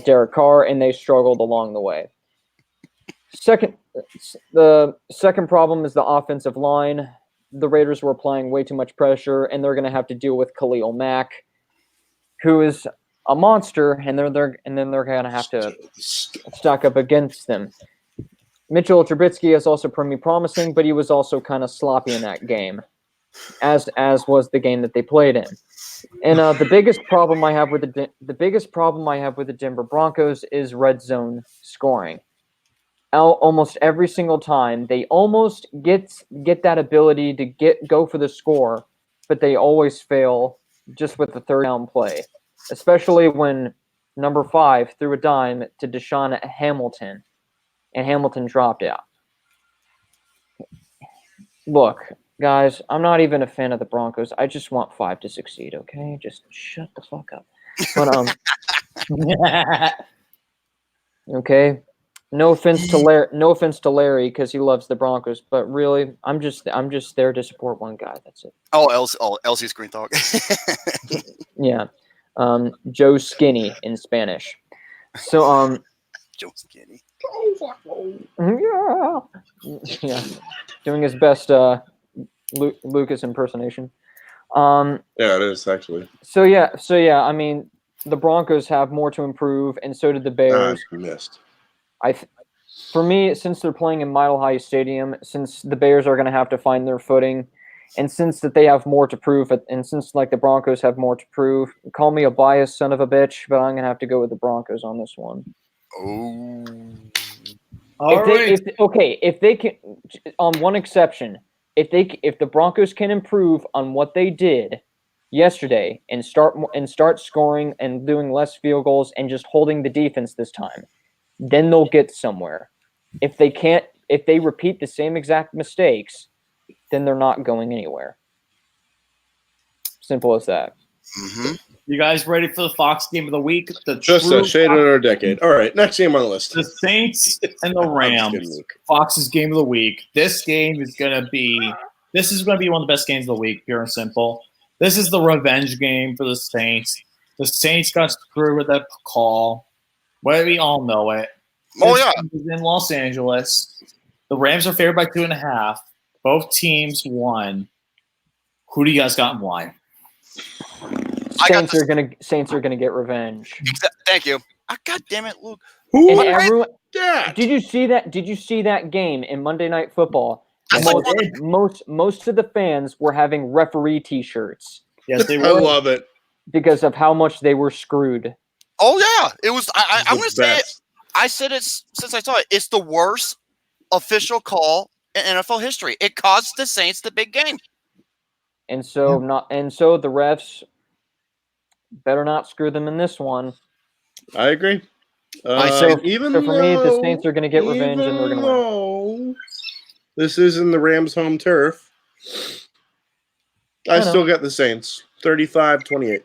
Derek Carr, and they struggled along the way. The second problem is the offensive line. The Raiders were applying way too much pressure, and they're going to have to deal with Khalil Mack, who is a monster, and then they're going to have to stack up against them. Mitchell Trubisky is also pretty promising, but he was also kind of sloppy in that game, as was the game that they played in. And the biggest problem I have with the Denver Broncos is red zone scoring. Almost every single time they almost get that ability to go for the score, but they always fail just with the third down play, especially when number 5 threw a dime to Deshaun Hamilton, and Hamilton dropped out. Look, guys, I'm not even a fan of the Broncos. I just want 5 to succeed, okay? Just shut the fuck up. But okay. No offense to Larry because he loves the Broncos, but really, I'm just there to support one guy. That's it. Elsie's green talk. Yeah. Joe Skinny in Spanish. So Joe Skinny. Yeah. Doing his best Lucas impersonation. Yeah, it is actually. So yeah, I mean, the Broncos have more to improve, and so did the Bears. Missed. For me, since they're playing in Mile High Stadium, since the Bears are going to have to find their footing, and since that they have more to prove, and since like the Broncos have more to prove, call me a biased son of a bitch, but I'm going to have to go with the Broncos on this one. Oh. If they can, on one exception, if the Broncos can improve on what they did yesterday and start scoring and doing less field goals and just holding the defense this time, then they'll get somewhere. If they repeat the same exact mistakes, then they're not going anywhere. Simple as that. Mm-hmm. You guys ready for the Fox game of the week? Just a shade under a decade. All right, next game on the list. The Saints and the Rams. Fox's game of the week. This game is going to be one of the best games of the week, pure and simple. This is the revenge game for the Saints. The Saints got screwed with that call. Well, we all know it. Oh, yeah. This is in Los Angeles. The Rams are favored by 2.5. Both teams won. Who do you guys got and why? Saints are gonna get revenge. Thank you. God damn it, Luke. Did you see that? Did you see that game in Monday Night Football? Most of the fans were having referee T-shirts. Yes, they were. I love it because of how much they were screwed. Oh yeah, it was. I'm gonna say it. I said it since I saw it. It's the worst official call in NFL history. It cost the Saints the big game. And so the refs better not screw them in this one. I agree. For me, the Saints are going to get revenge and they're going to win. This isn't the Rams' home turf. I still got the Saints, 35-28.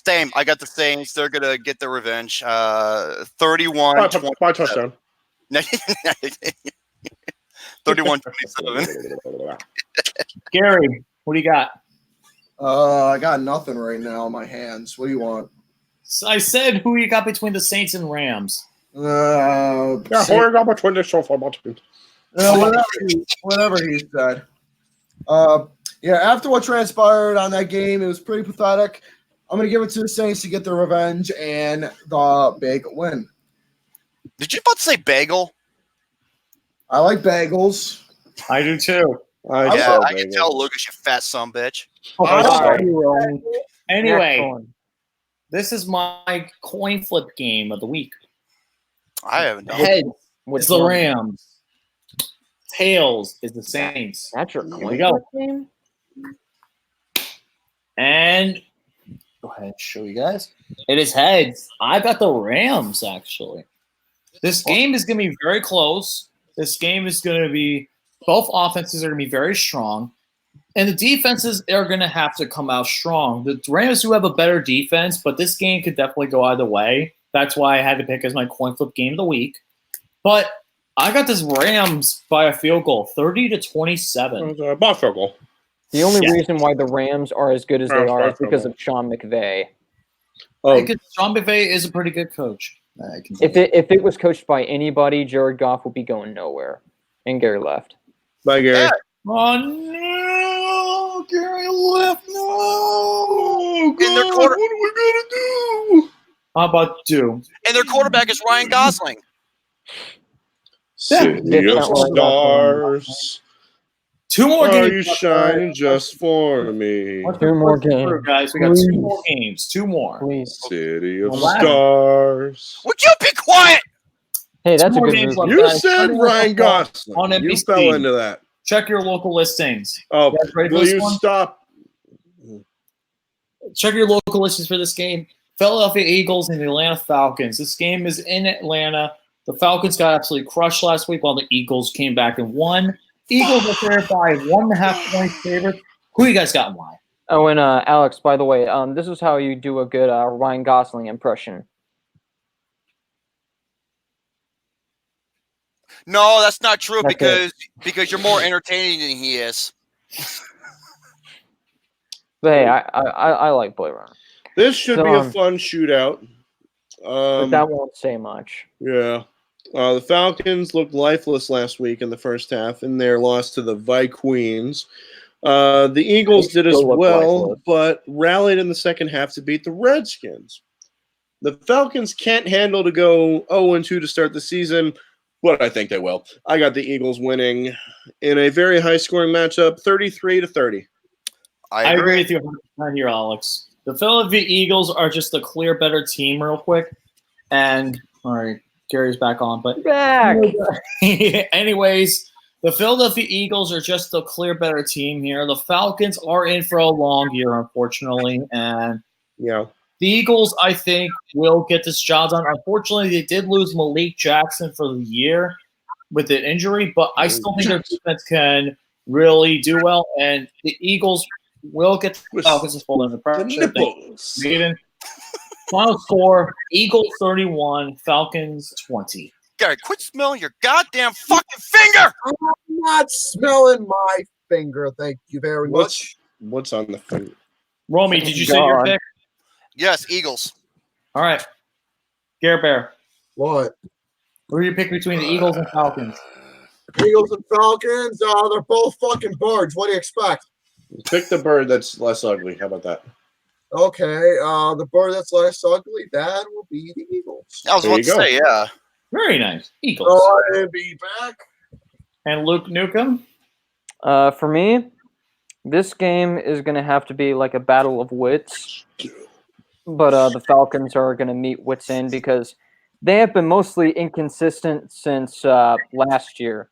Same. I got the Saints. They're going to get their revenge. 31-20. By touchdown. 31-27. Gary, what do you got? I got nothing right now in my hands. What do you want? So I said who you got between the Saints and Rams. Who you got between the sofa multiple? Whatever he said. After what transpired on that game, it was pretty pathetic. I'm going to give it to the Saints to get their revenge and the big win. Did you about to say bagel? I like bagels. I do too. I can tell, Lucas, you fat son bitch. Anyway, this is my coin flip game of the week. I haven't done Heads is the Rams. Tails is the Saints. That's your coin flip game? And go ahead and show you guys. It is heads. I got the Rams, actually. This game is going to be very close. This game is going to be – both offenses are going to be very strong. And the defenses are going to have to come out strong. The Rams do have a better defense, but this game could definitely go either way. That's why I had to pick as my coin flip game of the week. But I got this Rams by a field goal, 30-27. By field goal. The only reason why the Rams are as good as they are is because of Sean McVay. Because Sean McVay is a pretty good coach. If it was coached by anybody, Jared Goff would be going nowhere. And Gary left. Bye, Gary. Oh, no. Gary left. No. And their quarter- what are we going to do? How about do? And their quarterback is Ryan Gosling. City of Stars. 2 more Are games. you shining just for me? Two more games, guys. We got 2 Please. more games. 2 more. please. City of Wow. Stars. Would you be quiet? Hey, that's a more good games movie. left. You guys, said turn your Ryan local Gosling. on You NBC. fell into that. Check your local listings. Oh, You guys ready for will this you one? stop? Check your local listings for this game. Philadelphia Eagles and the Atlanta Falcons. This game is in Atlanta. The Falcons got absolutely crushed last week while the Eagles came back and won. Eagles are favored by 1.5 point favorite. Who you guys got and why? Oh, and Alex, by the way, this is how you do a good Ryan Gosling impression. No, that's not true Okay. because you're more entertaining than he is. But hey, I like Blade Runner. This should So, be a fun shootout. But that won't say much. Yeah. The Falcons looked lifeless last week in the first half in their loss to the Vikings. The Eagles They did as still look well, lifeless. but rallied in the second half to beat the Redskins. The Falcons can't handle to go 0-2 to start the season, but I think they will. I got the Eagles winning in a very high-scoring matchup, 33-30. I agree with you 100% here, Alex. The Philadelphia Eagles are just a clear better team, real quick. And, all right, Gary's back on. But Back. anyways, the Philadelphia Eagles are just a clear better team here. The Falcons are in for a long year, unfortunately. And Yeah. the Eagles, I think, will get this job done. Unfortunately, they did lose Malik Jackson for the year with an injury, but I still think their defense can really do well. And the Eagles will get the Falcons to fall under The pressure. nipples. Maiden. Final score: Eagles 31, Falcons 20. Gary, quit smelling your goddamn fucking finger. I'm not smelling my finger. Thank you very much. What's on the finger? Romy, did you say your God. pick? Yes, Eagles. All right. Gare Bear, What? who are you pick between the Eagles and Falcons? Eagles and Falcons. They're both fucking birds. What do you expect? Pick the bird that's less ugly. How about that? Okay, the bird that's less ugly, that will be the Eagles. I was There about you to go. say, yeah. Very nice. Eagles. I'll be back. And Luke Newcomb? For me, this game is going to have to be like a battle of wits. But the Falcons are going to meet wits in because they have been mostly inconsistent since last year.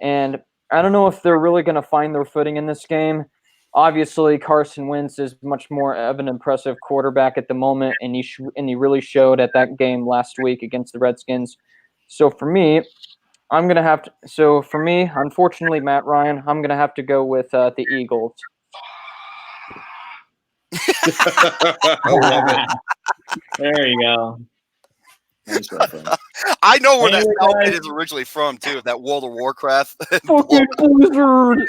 And I don't know if they're really going to find their footing in this game. Obviously, Carson Wentz is much more of an impressive quarterback at the moment, and he really showed at that game last week against the Redskins. So for me, unfortunately, Matt Ryan, I'm going to have to go with the Eagles. I love it. There you go. Nice reference. I know where that Anyway, outfit guys. is originally from, too. That World of Warcraft. Fucking Blizzard!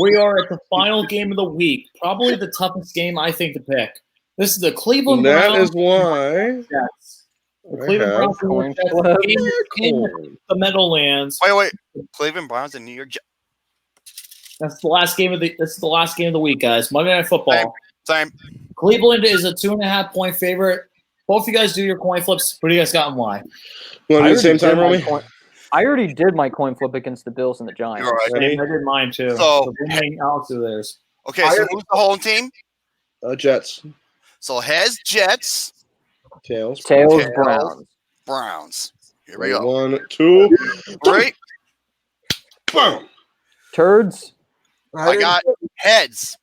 We are at the final game of the week. Probably the toughest game, I think, to pick. This is the Cleveland And that Browns. is why Jets. The I Cleveland have Browns and coin the Jets flip. game in the Meadowlands. Wait. Cleveland Browns and New York Jets. This is the last game of the week, guys. Monday Night Football. Same. Cleveland is a 2.5 point favorite. Both of you guys do your coin flips. What do you guys got and why? Want to do the same did time, my Romy? coin- I already did my coin flip against the Bills and the Giants. You're right. Ready? I did mine too. So- Alex do theirs. Okay, so who's the whole team? Jets. So heads, Jets, Tails. Tails, Tails. Browns. Browns. Here we go. 1, 2, 3. boom. Turds. I got heads.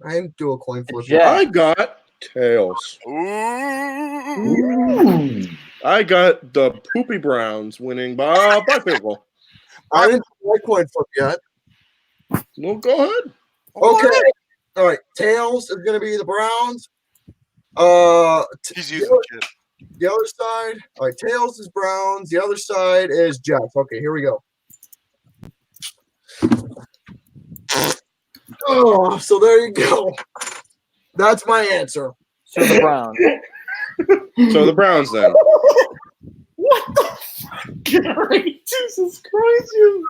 I didn't do a coin flip. Jet. I got tails. Ooh. I got the Poopy Browns winning by field goal. I didn't do my coin flip yet. Well, go ahead. Okay. All right. Tails is going to be the Browns. He's using the chip. The other side. All right. Tails is Browns. The other side is Jets. Okay. Here we go. Oh, so there you go. That's my answer. So the Browns. So the Browns then. What the fuck, Gary? Jesus Christ, you.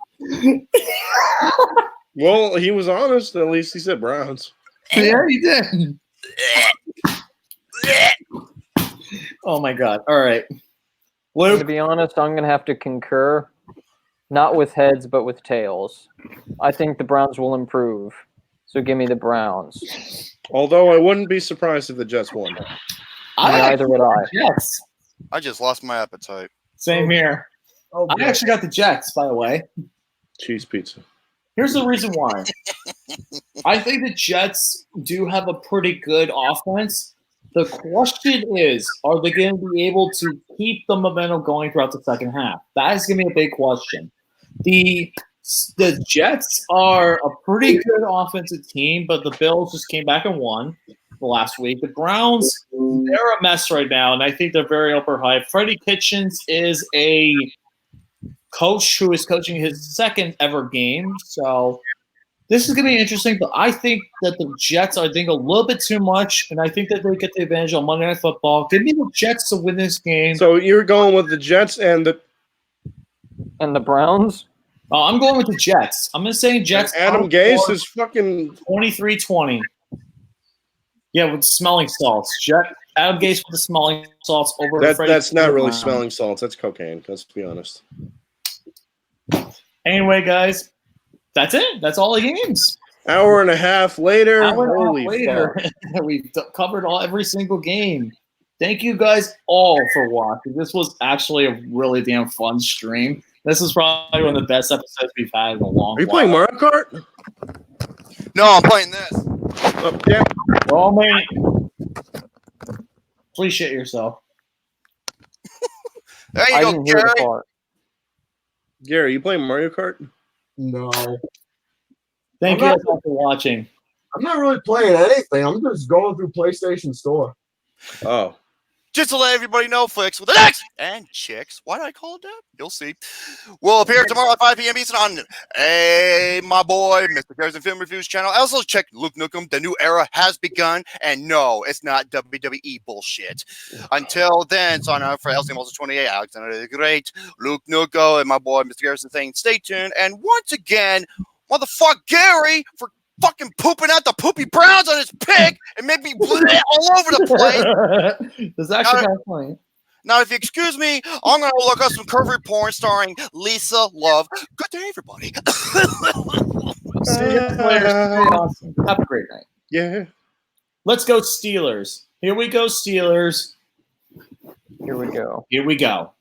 Well, he was honest. At least he said Browns. Yeah, he did. Oh my god. All right. To Luke. be honest, I'm going to have to concur. Not with heads, but with tails. I think the Browns will improve. So give me the Browns. Although I wouldn't be surprised if the Jets won. Neither would I. Jets. I just lost my appetite. Same here. Oh, I actually got the Jets, by the way. Cheese pizza. Here's the reason why. I think the Jets do have a pretty good offense. The question is, are they going to be able to keep the momentum going throughout the second half? That is going to be a big question. The Jets are a pretty good offensive team, but the Bills just came back and won last week. The Browns, they're a mess right now, and I think they're very overhyped. Freddie Kitchens is a coach who is coaching his second ever game, so this is going to be interesting. But I think that the Jets are, a little bit too much, and I think that they get the advantage on Monday Night Football. Give me the Jets to win this game. So you're going with the Jets and the Browns? I'm going with the Jets. I'm going to say Jets. Adam Gase is fucking 23-20. Yeah, with smelling salts. Adam Gase with the smelling salts over. That's not really smelling salts. That's cocaine. Let's be honest. Anyway, guys, that's it. That's all the games. Hour and a half later. Holy later, we've covered every single game. Thank you guys all for watching. This was actually a really damn fun stream. This is probably one of the best episodes we've had in a long while. Are you playing Mario Kart? No, I'm playing this. Oh, yeah. Well, mate, please shit yourself. There you I go, didn't hear the Gary. part. Gary, you playing Mario Kart? No. Thank you guys all for watching. I'm not really playing anything. I'm just going through PlayStation Store. Oh. Just to let everybody know, Flicks with an X and Chicks. Why did I call it that? You'll see. We'll appear tomorrow at 5 p.m. Eastern on my boy, Mr. Garrison Film Reviews channel. Also, check Luke Nukem. The new era has begun. And no, it's not WWE bullshit. Until then, sign out for LC Monster 28, Alexander the Great, Luke Nukem, and my boy, Mr. Garrison saying stay tuned. And once again, motherfuck Gary for fucking pooping out the poopy Browns on his pig and make me bleed all over the place. This is actually kind of funny. Now, if you excuse me, I'm going to look up some curvy porn starring Lisa Love. Good day, everybody. See you later. Awesome. Have a great night. Yeah. Let's go Steelers. Here we go, Steelers. Here we go. Here we go.